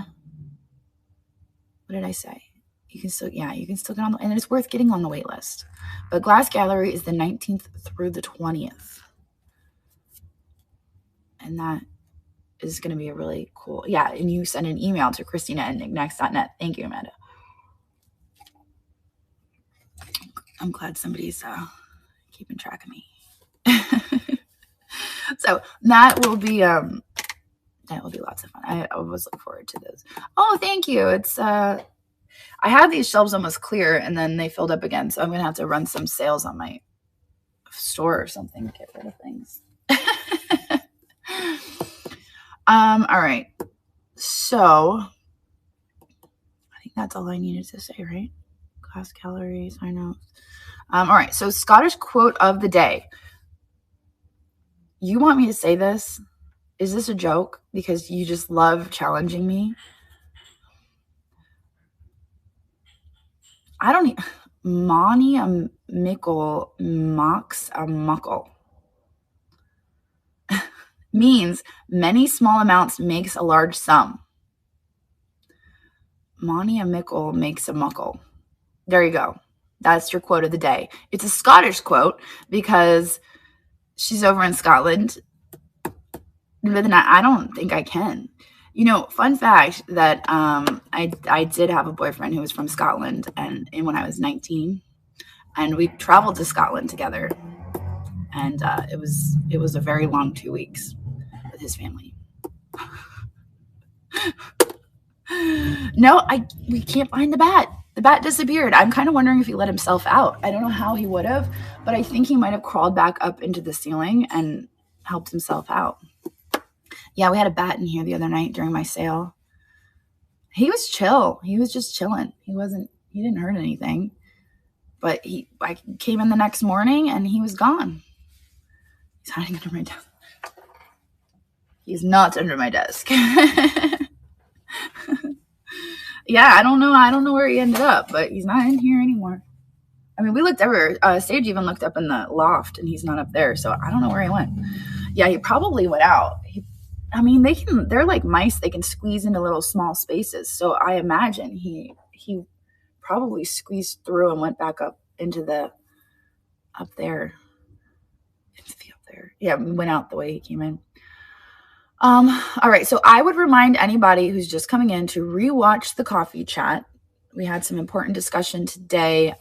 what did I say? You can still, yeah, you can still get on, and it's worth getting on the wait list. But Glass Gallery is the 19th through the 20th. And that is going to be a really cool, yeah, and you send an email to Christina@niknax.net. Thank you, Amanda. I'm glad somebody's keeping track of me. So that will be lots of fun. I always look forward to those. Oh, thank you. It's I had these shelves almost clear and then they filled up again, so I'm gonna have to run some sales on my store or something to get rid of things. All right. So I think that's all I needed to say, right? Glass calories, I know. All right. So Scottish quote of the day. You want me to say this? Is this a joke? Because you just love challenging me. I don't need Mani a mickle mox a muckle. Means many small amounts makes a large sum. Mani a mickle makes a muckle. There you go. That's your quote of the day. It's a Scottish quote because she's over in Scotland. But I don't think I can. You know, fun fact that I did have a boyfriend who was from Scotland, and when I was 19, and we traveled to Scotland together, and it was a very long 2 weeks with his family. No, we can't find the bat. The bat disappeared. I'm kind of wondering if he let himself out. I don't know how he would have, but I think he might have crawled back up into the ceiling and helped himself out. Yeah, we had a bat in here the other night during my sale. He was chill. He was just chilling. He didn't hurt anything. But I came in the next morning and he was gone. He's hiding under my desk. He's not under my desk. Yeah, I don't know where he ended up, but he's not in here anymore. I mean, we looked everywhere. Sage even looked up in the loft and he's not up there. So I don't know where he went. Yeah, he probably went out. They're like mice. They can squeeze into little small spaces. So I imagine he probably squeezed through and went back up into the up there. Up there. Yeah, went out the way he came in. All right. So I would remind anybody who's just coming in to rewatch the coffee chat. We had some important discussion today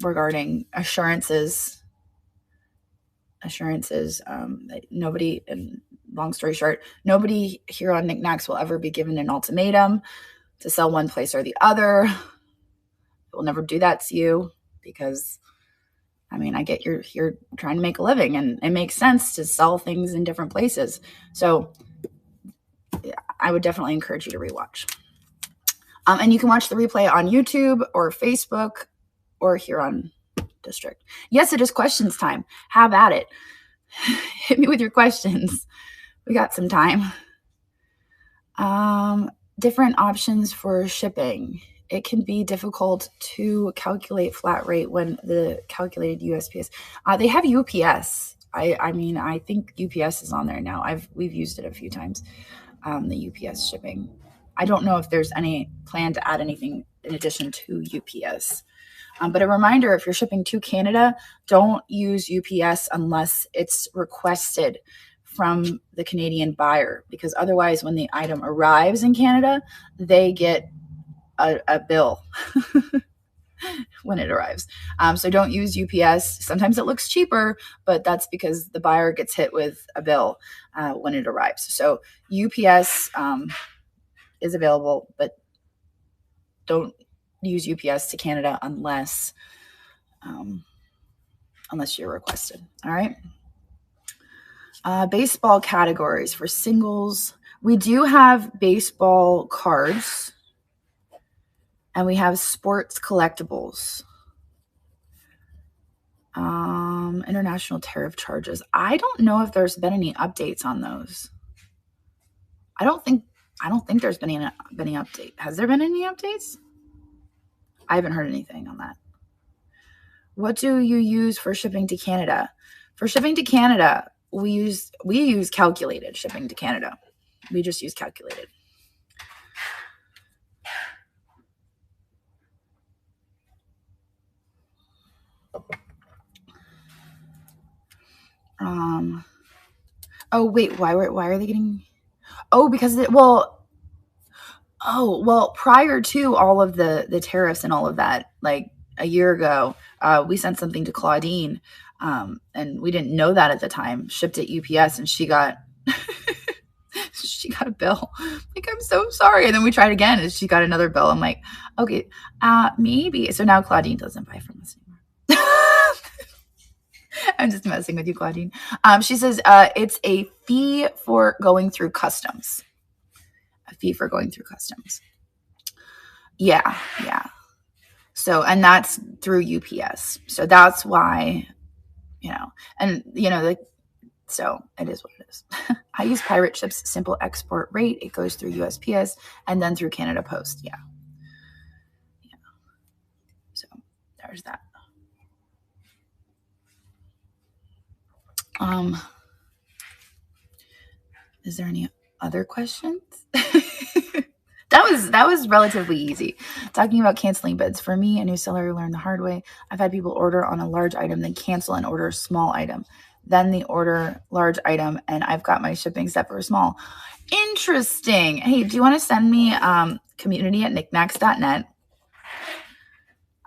regarding assurances. That nobody, and long story short, nobody here on Niknax will ever be given an ultimatum to sell one place or the other. We'll never do that to you because, I mean, I get you're here trying to make a living and it makes sense to sell things in different places. So yeah, I would definitely encourage you to rewatch. And you can watch the replay on YouTube or Facebook or here on District. Yes, it is questions time. Have at it. Hit me with your questions. We got some time. Different options for shipping. It can be difficult to calculate flat rate when the calculated USPS. They have UPS. I mean, I think UPS is on there now. We've used it a few times. The UPS shipping. I don't know if there's any plan to add anything in addition to UPS. But a reminder, if you're shipping to Canada, don't use UPS unless it's requested from the Canadian buyer, because otherwise when the item arrives in Canada, they get a bill when it arrives. So don't use UPS. Sometimes it looks cheaper, but that's because the buyer gets hit with a bill when it arrives. So UPS is available, but don't use UPS to Canada unless you're requested. All right. Baseball categories for singles. We do have baseball cards and we have sports collectibles. International tariff charges. I don't know if there's been any updates on those. I don't think there's been any update. Has there been any updates? I haven't heard anything on that. What do you use for shipping to Canada? For shipping to Canada, we use calculated shipping to Canada. We just use calculated. Oh wait, why are they getting? Oh, because prior to all of the tariffs and all of that, like a year ago, we sent something to Claudine, and we didn't know that at the time. Shipped it UPS, and she got she got a bill. Like, I'm so sorry. And then we tried again, and she got another bill. I'm like, okay, maybe. So now Claudine doesn't buy from us anymore. I'm just messing with you, Claudine. She says it's a fee for going through customs. A fee for going through customs. Yeah. So, and that's through UPS. So that's why, so it is what it is. I use Pirate Ship's simple export rate. It goes through USPS and then through Canada Post. Yeah. So there's that. Is there any other questions? That was relatively easy. Talking about canceling bids. For me, a new seller learned the hard way. I've had people order on a large item, then cancel and order a small item. Then they order large item, and I've got my shipping set for a small. Interesting. Hey, do you want to send me community@niknax.net?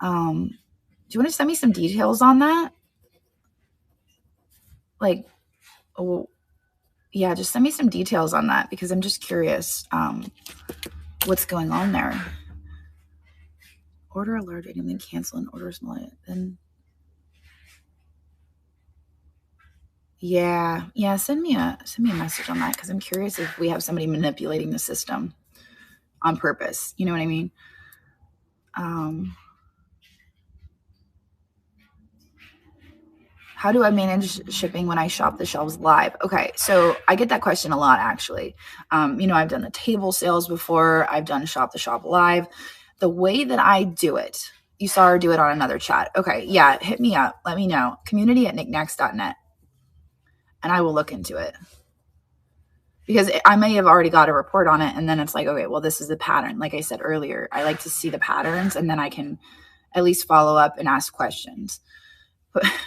Do you want to send me some details on that? Like, oh, yeah, just send me some details on that because I'm just curious what's going on there. Order a large item, then cancel and order a small item. Then yeah, send me a message on that because I'm curious if we have somebody manipulating the system on purpose. You know what I mean? How do I manage shipping when I shop the shelves live? Okay, so I get that question a lot, actually. I've done the table sales before. I've done shop the shop live. The way that I do it, you saw her do it on another chat. Okay, yeah, hit me up. Let me know. community@niknax.net. And I will look into it. Because I may have already got a report on it, and then it's like, okay, well, this is the pattern. Like I said earlier, I like to see the patterns, and then I can at least follow up and ask questions.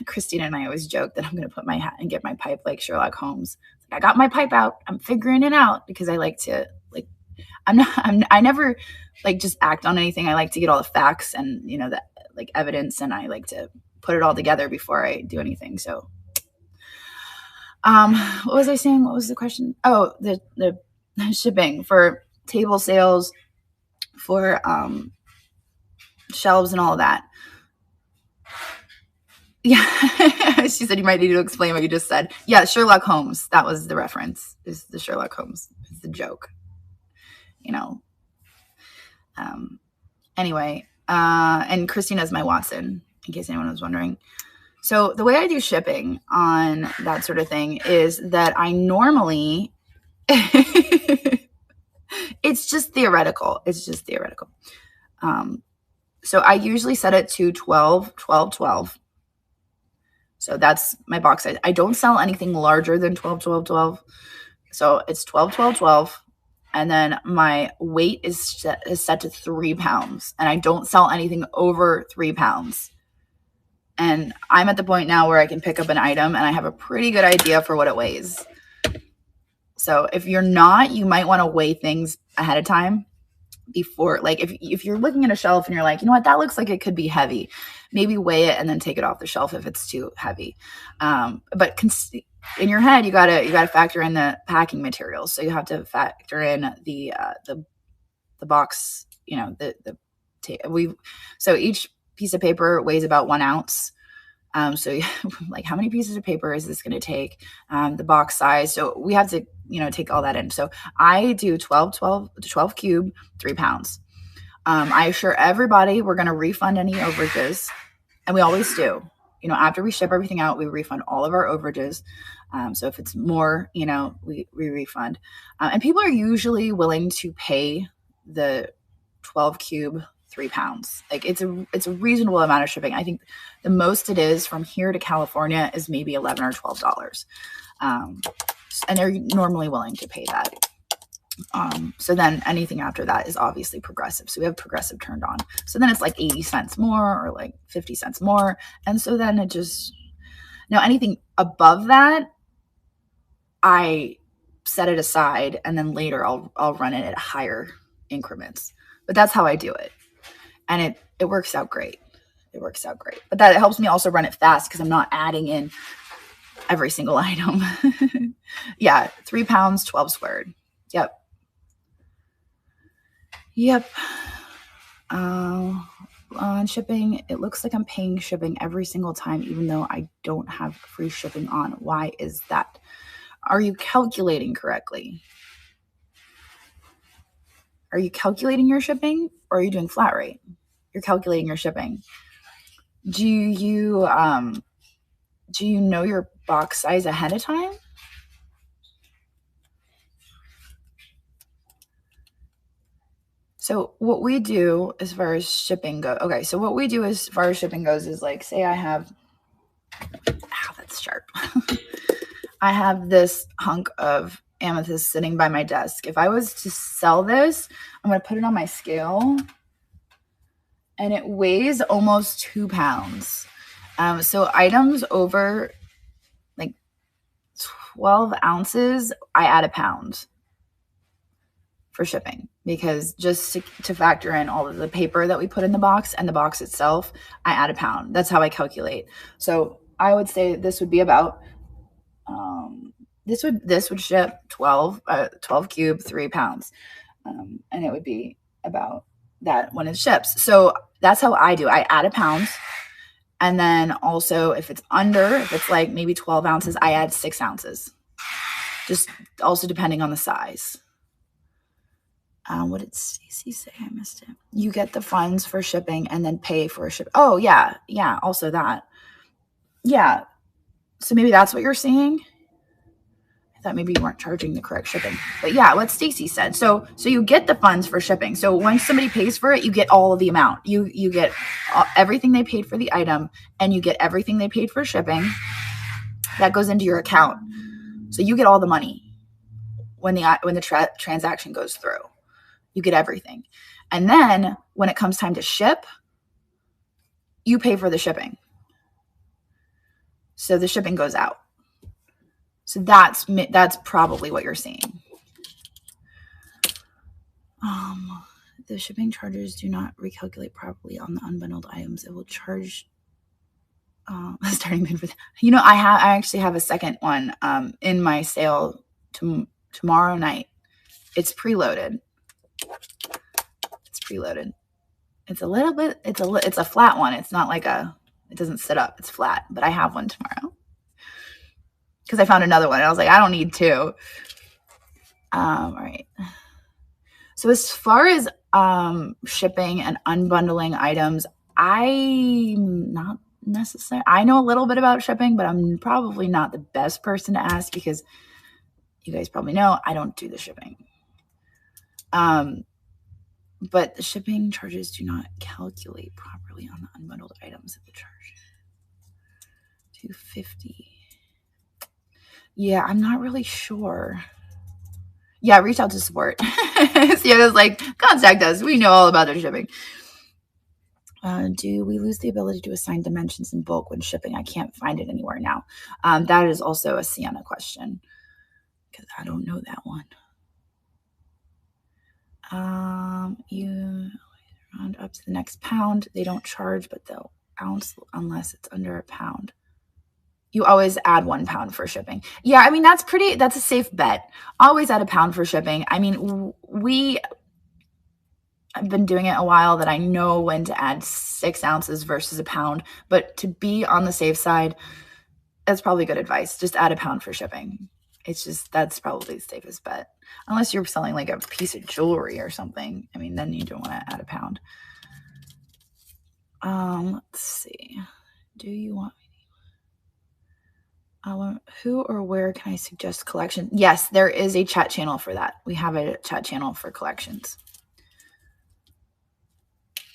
Christina and I always joke that I'm going to put my hat and get my pipe like Sherlock Holmes. I got my pipe out. I'm figuring it out because I like to like, I never like just act on anything. I like to get all the facts and, the like evidence, and I like to put it all together before I do anything. So, what was I saying? What was the question? Oh, the shipping for table sales, for, shelves and all of that. Yeah. She said you might need to explain what you just said. Yeah, Sherlock Holmes. That was the reference. Is the Sherlock Holmes. It's the joke. Anyway, and Christina's my Watson, in case anyone was wondering. So the way I do shipping on that sort of thing is that I normally, it's just theoretical. So I usually set it to 12, 12, 12. So that's my box size. I don't sell anything larger than 12, 12, 12. So it's 12, 12, 12. And then my weight is set to 3 pounds. And I don't sell anything over 3 pounds. And I'm at the point now where I can pick up an item and I have a pretty good idea for what it weighs. So if you're not, you might want to weigh things ahead of time before, like if you're looking at a shelf and you're like, that looks like it could be heavy, maybe weigh it and then take it off the shelf if it's too heavy. But in your head, you gotta factor in the packing materials. So you have to factor in the box, so each piece of paper weighs about 1 ounce. So like how many pieces of paper is this going to take? The box size. So we have to, take all that in. So I do 12 cube, 3 pounds. I assure everybody we're going to refund any overages. And we always do. After we ship everything out, we refund all of our overages. So if it's more, we refund. And people are usually willing to pay the 12 cube, 3 pounds. Like it's a reasonable amount of shipping. I think the most it is from here to California is maybe $11 or $12. And they're normally willing to pay that. So then anything after that is obviously progressive. So we have progressive turned on. So then it's like 80 cents more or like 50 cents more. And so then it just, now anything above that, I set it aside and then later I'll run it at higher increments. But that's how I do it. And it works out great. But that helps me also run it fast because I'm not adding in every single item. Yeah, 3 pounds, 12 squared. Yep. On shipping, it looks like I'm paying shipping every single time, even though I don't have free shipping on. Why is that? Are you calculating correctly? Are you calculating your shipping or are you doing flat rate? You're calculating your shipping. Do you know your box size ahead of time? So what we do as far as shipping goes, is like, say I have, that's sharp. I have this hunk of amethyst sitting by my desk. If I was to sell this, I'm going to put it on my scale and it weighs almost 2 pounds. So items over like 12 ounces, I add a pound for shipping, because just to factor in all of the paper that we put in the box and the box itself, I add a pound. That's how I calculate. So I would say this would be about, this would ship 12 cube, 3 pounds. And it would be about that when it ships. So that's how I do. I add a pound. And then also if it's like maybe 12 ounces, I add 6 ounces. Just also depending on the size. What did Stacy say? I missed it. You get the funds for shipping and then pay for a ship. Oh, yeah. Yeah. Also that. Yeah. So maybe that's what you're seeing. I thought maybe you weren't charging the correct shipping. But yeah, what Stacy said. So you get the funds for shipping. So once somebody pays for it, you get all of the amount. You get everything they paid for the item, and you get everything they paid for shipping. That goes into your account. So you get all the money when the transaction goes through. You get everything. And then when it comes time to ship, you pay for the shipping. So the shipping goes out. So that's probably what you're seeing. The shipping charges do not recalculate properly on the unbundled items. It will charge starting bid for I actually have a second one in my sale tomorrow night. It's preloaded. It's a little bit, it's a flat one. It's not like it doesn't sit up. It's flat, but I have one tomorrow because I found another one. And I was like, I don't need two. All right. So as far as shipping and unbundling items, I'm not necessarily, I know a little bit about shipping, but I'm probably not the best person to ask because you guys probably know I don't do the shipping. But the shipping charges do not calculate properly on the unbundled items at the charge. $250. Yeah, I'm not really sure. Yeah, reach out to support. Sienna's like, contact us. We know all about their shipping. Do we lose the ability to assign dimensions in bulk when shipping? I can't find it anywhere now. That is also a Sienna question because I don't know that one. You round up to the next pound. They don't charge, but they'll ounce unless it's under a pound. You always add 1 pound for shipping. Yeah, I mean, that's a safe bet. Always add a pound for shipping. I mean, I've been doing it a while that I know when to add 6 ounces versus a pound, but to be on the safe side, that's probably good advice. Just add a pound for shipping. That's probably the safest bet. Unless you're selling like a piece of jewelry or something. I mean, then you don't want to add a pound. Let's see. Do you want who or where can I suggest collection? Yes, there is a chat channel for that. We have a chat channel for collections.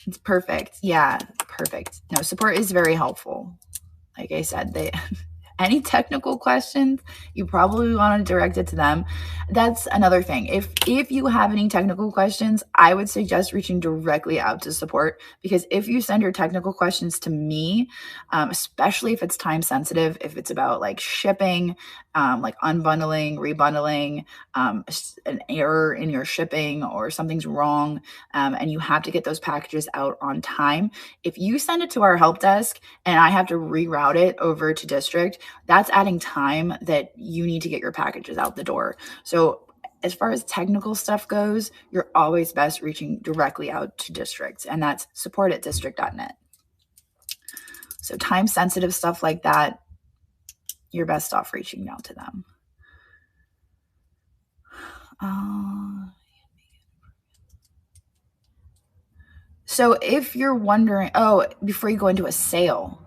It's perfect. Yeah, perfect. No, support is very helpful. Like I said, any technical questions, you probably want to direct it to them. That's another thing. If you have any technical questions, I would suggest reaching directly out to support, because if you send your technical questions to me, especially if it's time sensitive, if it's about like shipping, like unbundling, rebundling, an error in your shipping or something's wrong, and you have to get those packages out on time. If you send it to our help desk and I have to reroute it over to district, that's adding time that you need to get your packages out the door. So as far as technical stuff goes, you're always best reaching directly out to districts, and that's support@district.net. So time sensitive stuff like that, you're best off reaching out to them. So if you're wondering, before you go into a sale,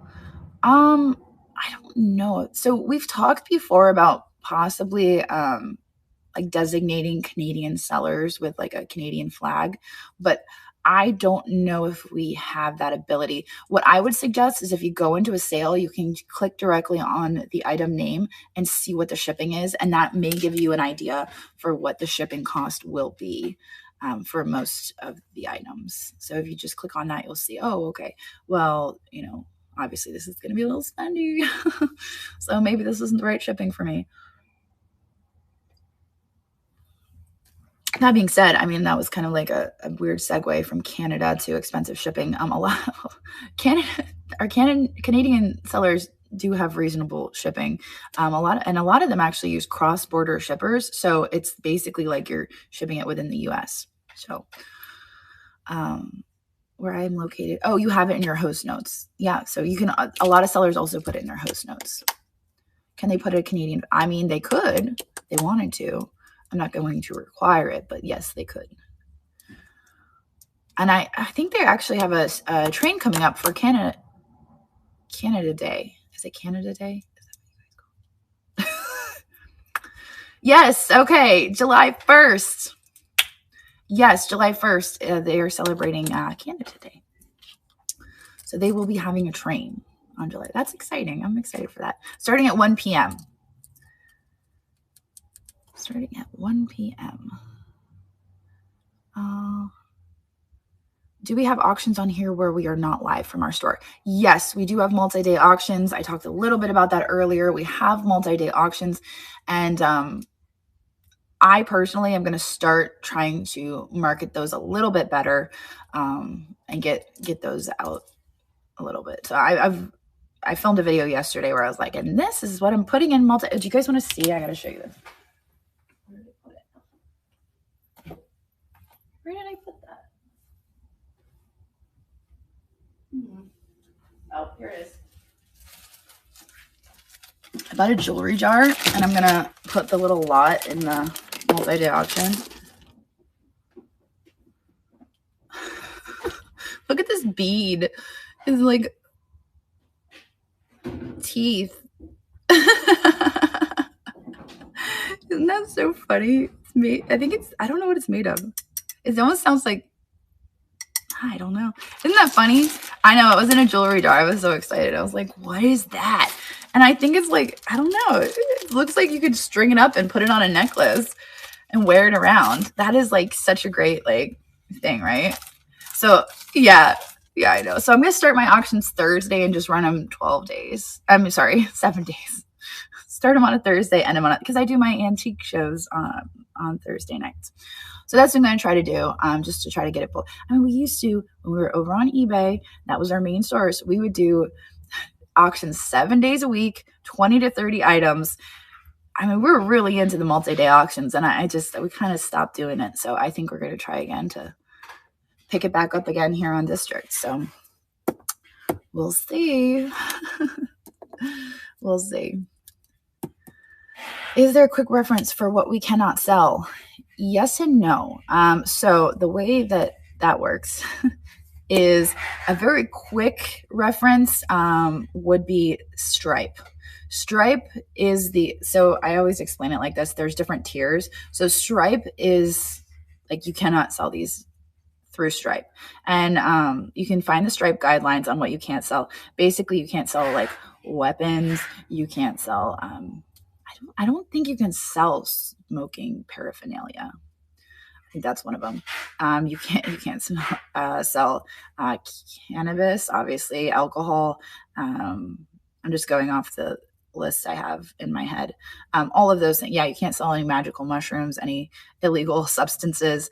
I don't know. So we've talked before about possibly like designating Canadian sellers with like a Canadian flag, but I don't know if we have that ability. What I would suggest is if you go into a sale, you can click directly on the item name and see what the shipping is, and that may give you an idea for what the shipping cost will be for most of the items. So if you just click on that, you'll see, oh, okay, well, obviously this is going to be a little spendy. So maybe this isn't the right shipping for me. That being said, I mean, that was kind of like a weird segue from Canada to expensive shipping. A lot our Canadian sellers do have reasonable shipping. A lot of them actually use cross-border shippers. So it's basically like you're shipping it within the US. So, where I'm located. Oh, you have it in your host notes. Yeah. So you can, a lot of sellers also put it in their host notes. Can they put a Canadian? I mean, they could, if they wanted to. I'm not going to require it, but yes, they could. And I think they actually have a train coming up for Canada Day. Is it Canada Day? Is that what you guys call it? Yes. Okay. July 1st. Yes, July 1st. They are celebrating Canada Day. So they will be having a train on July. That's exciting. I'm excited for that. Starting at 1 p.m. do we have auctions on here where we are not live from our store? Yes, we do have multi-day auctions. I talked a little bit about that earlier. We have multi-day auctions, and I personally am going to start trying to market those a little bit better, and get those out a little bit. So I filmed a video yesterday where I was like, and this is what I'm putting in multi. Do you guys want to see? I got to show you this. Where did I put it? Where did I put that? Oh, here it is. I bought a jewelry jar, and I'm gonna put the little lot in the multi-day auction. Look at this bead. It's like teeth. Isn't that so funny? It's made, I think it's, I don't know what it's made of. It almost sounds like, I don't know. Isn't that funny? I know, it was in a jewelry jar. I was so excited. I was like, what is that? And I think it's like, I don't know. It looks like you could string it up and put it on a necklace and wear it around. That is like such a great like thing, right? So yeah, I know. So I'm going to start my auctions Thursday and just run them 12 days. I'm sorry, 7 days. Start them on a Thursday, end them on it, because I do my antique shows on Thursday nights. So that's what I'm going to try to do, just to try to get it full. I mean, we used to, when we were over on eBay, that was our main source. We would do auctions 7 days a week, 20 to 30 items. I mean, we were really into the multi-day auctions, and we kind of stopped doing it. So I think we're going to try again to pick it back up again here on District. So we'll see. We'll see. Is there a quick reference for what we cannot sell? Yes and no. So the way that works is a very quick reference would be Stripe. Stripe is so I always explain it like this. There's different tiers. So Stripe is like, you cannot sell these through Stripe. And you can find the Stripe guidelines on what you can't sell. Basically, you can't sell like weapons. You can't sell, I don't think you can sell smoking paraphernalia. I think that's one of them. You can't sell cannabis, obviously, alcohol. I'm just going off the list I have in my head. All of those things. Yeah, you can't sell any magical mushrooms, any illegal substances.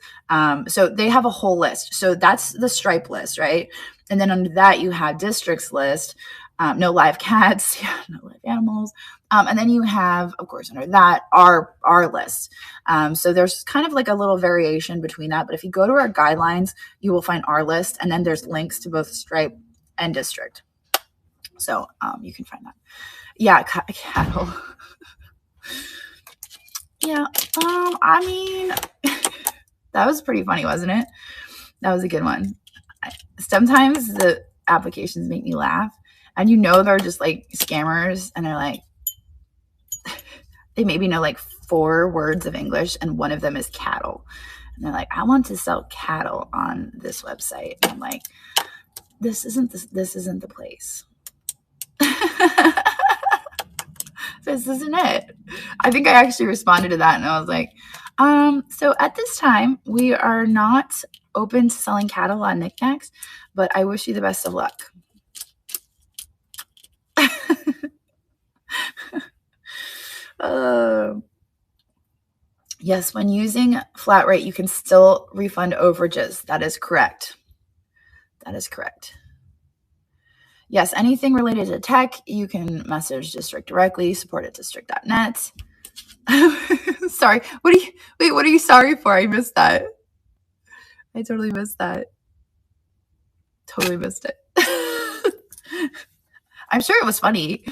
So they have a whole list. So that's the Stripe list, right? And then under that, you have District's list. No live cats, no live animals. And then you have, of course, under that, our list. So there's kind of like a little variation between that. But if you go to our guidelines, you will find our list. And then there's links to both Stripe and District. So you can find that. Yeah, cattle. Yeah, I mean, that was pretty funny, wasn't it? That was a good one. Sometimes the applications make me laugh. And they're just like scammers, and they're like, they maybe know like 4 words of English, and one of them is cattle. And they're like, I want to sell cattle on this website. And I'm like, this isn't the place. This isn't it. I think I actually responded to that, and I was like, so at this time, we are not open to selling cattle on Niknax, but I wish you the best of luck. Yes, when using flat rate, you can still refund overages. That is correct. That is correct. Yes, anything related to tech, you can message District directly, support at district.net. Sorry. What are you sorry for? I missed that. I totally missed that. Totally missed it. I'm sure it was funny.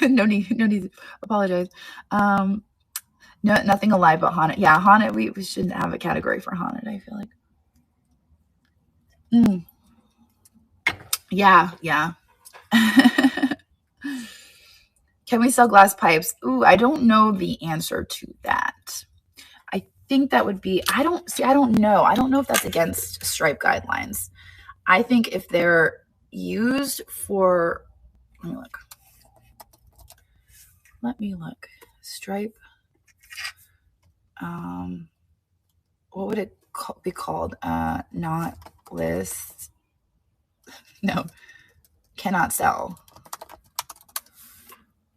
No need to apologize. No, nothing alive but haunted. Yeah, haunted. We shouldn't have a category for haunted, I feel like. Yeah. Can we sell glass pipes? Ooh, I don't know the answer to that. I think that would be, I don't know. I don't know if that's against Stripe guidelines. I think if they're used for, let me look. Stripe. What would it be called? Not list. No, cannot sell.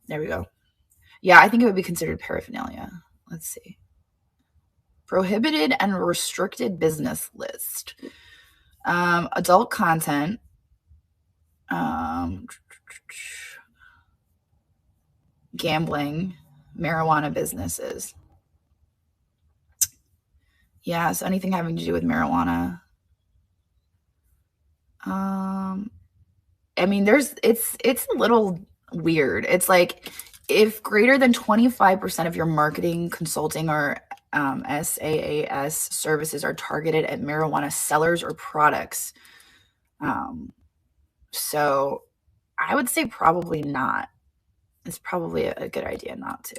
There we go. Yeah, I think it would be considered paraphernalia. Let's see. Prohibited and restricted business list. Adult content. Gambling, marijuana businesses. Yeah, so anything having to do with marijuana. I mean, it's a little weird. It's like if greater than 25% of your marketing, consulting, or SaaS services are targeted at marijuana sellers or products. So I would say probably not. It's probably a good idea not to,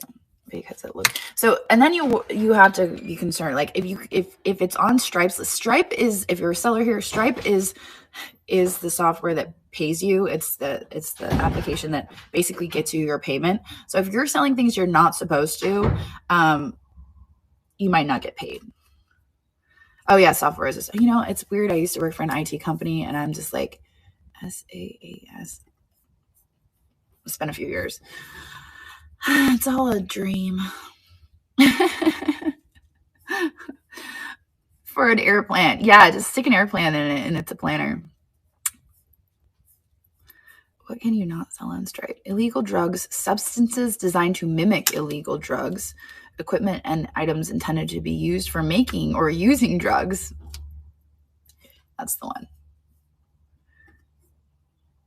because it looks so. And then you have to be concerned, like if it's on Stripe's list. Stripe is, if you're a seller here, Stripe is the software that pays you. It's the application that basically gets you your payment. So if you're selling things you're not supposed to, you might not get paid. Oh yeah, software is, you know, it's weird. I used to work for an IT company, and I'm just like, SaaS. It's been a few years. It's all a dream. For an airplane. Yeah, just stick an airplane in it and it's a planner. What can you not sell on Stripe? Illegal drugs, substances designed to mimic illegal drugs, equipment and items intended to be used for making or using drugs. That's the one.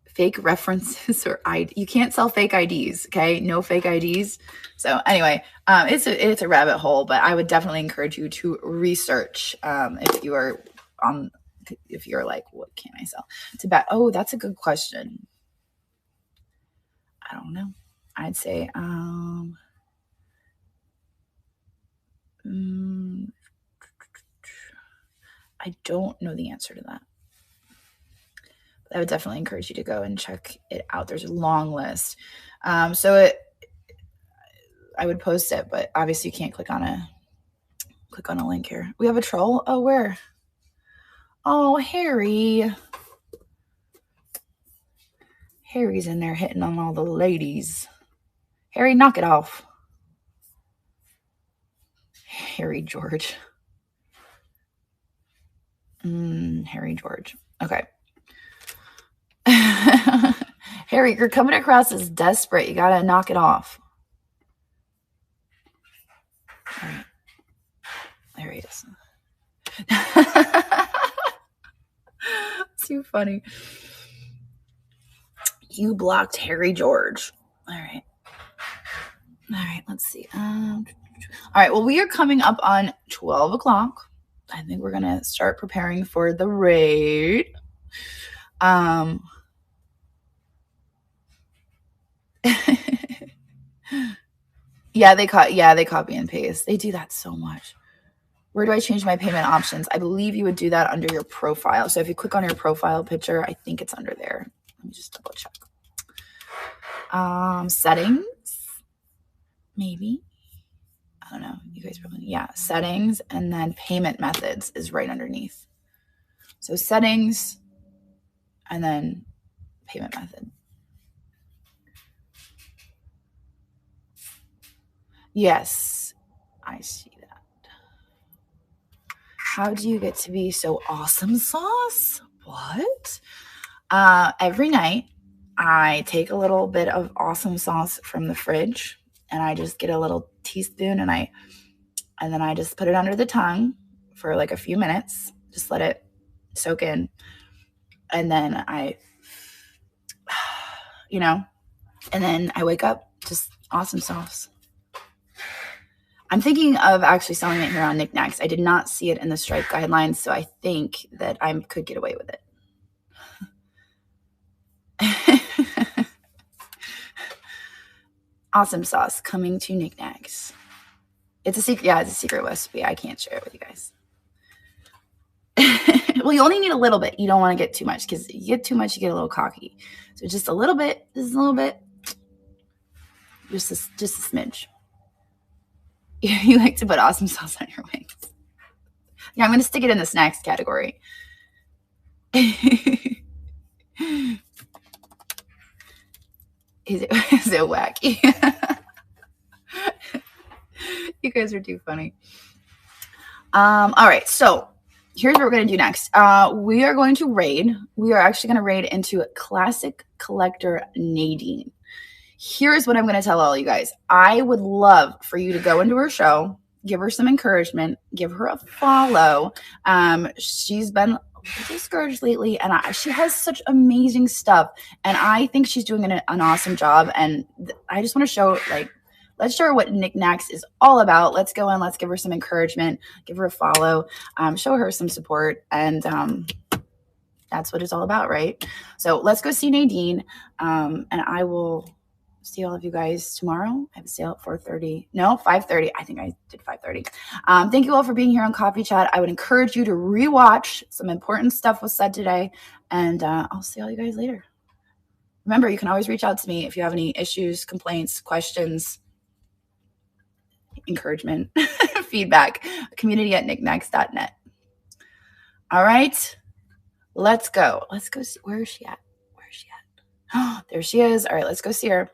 Fake references or ID. You can't sell fake IDs, okay? No fake IDs. So anyway, it's a rabbit hole, but I would definitely encourage you to research if you're like, what can I sell? Oh, that's a good question. I don't know. I'd say I don't know the answer to that. I would definitely encourage you to go and check it out. There's a long list. I would post it, but obviously you can't click on a link here. We have a troll. Oh, where? Oh, Harry. Harry's in there hitting on all the ladies. Harry, knock it off. Harry George. Harry George. Okay. Harry, you're coming across as desperate. You gotta knock it off. All right. There he is. Too funny. You blocked Harry George. All right. Let's see. All right. Well, we are coming up on 12 o'clock. I think we're gonna start preparing for the raid. Yeah, they copy and paste. They do that so much. Where do I change my payment options? I believe you would do that under your profile. So if you click on your profile picture, I think it's under there. Let me just double check. Settings, maybe. I don't know. You guys probably, yeah, settings, and then payment methods is right underneath. So settings, and then payment method. Yes, I see that. How do you get to be so awesome sauce? What? Every night I take a little bit of awesome sauce from the fridge, and I just get a little teaspoon, and then I just put it under the tongue for like a few minutes. Just let it soak in. And then and then I wake up, just awesome sauce. I'm thinking of actually selling it here on Niknax. I did not see it in the Stripe guidelines, so I think that I could get away with it. Awesome sauce coming to Niknax. It's a secret. Yeah, it's a secret recipe. I can't share it with you guys. Well, you only need a little bit. You don't want to get too much, because you get too much, you get a little cocky. So just a little bit. Just a little bit. Just a smidge. You like to put awesome sauce on your wings. Yeah, I'm going to stick it in the snacks category. Is it wacky? You guys are too funny. All right, so here's what we're going to do next. We are going to raid. We are actually going to raid into Classic Collector Nadine. Here's what I'm going to tell all you guys. I would love for you to go into her show, give her some encouragement, give her a follow. She's been discouraged lately, and she has such amazing stuff, and I think she's doing an awesome job, and I just want to show, like, let's show her what Niknax is all about. Let's go in, let's give her some encouragement, give her a follow, show her some support, and that's what it's all about, right? So let's go see Nadine, and I will see all of you guys tomorrow. I have a sale at 4:30. No, 5:30. I think I did 5:30. Thank you all for being here on Coffee Chat. I would encourage you to rewatch. Some important stuff was said today, and I'll see all you guys later. Remember, you can always reach out to me if you have any issues, complaints, questions, encouragement, feedback. community@niknax.net. All right, let's go. Let's go see. Where is she at? Where is she at? Oh, there she is. All right, let's go see her.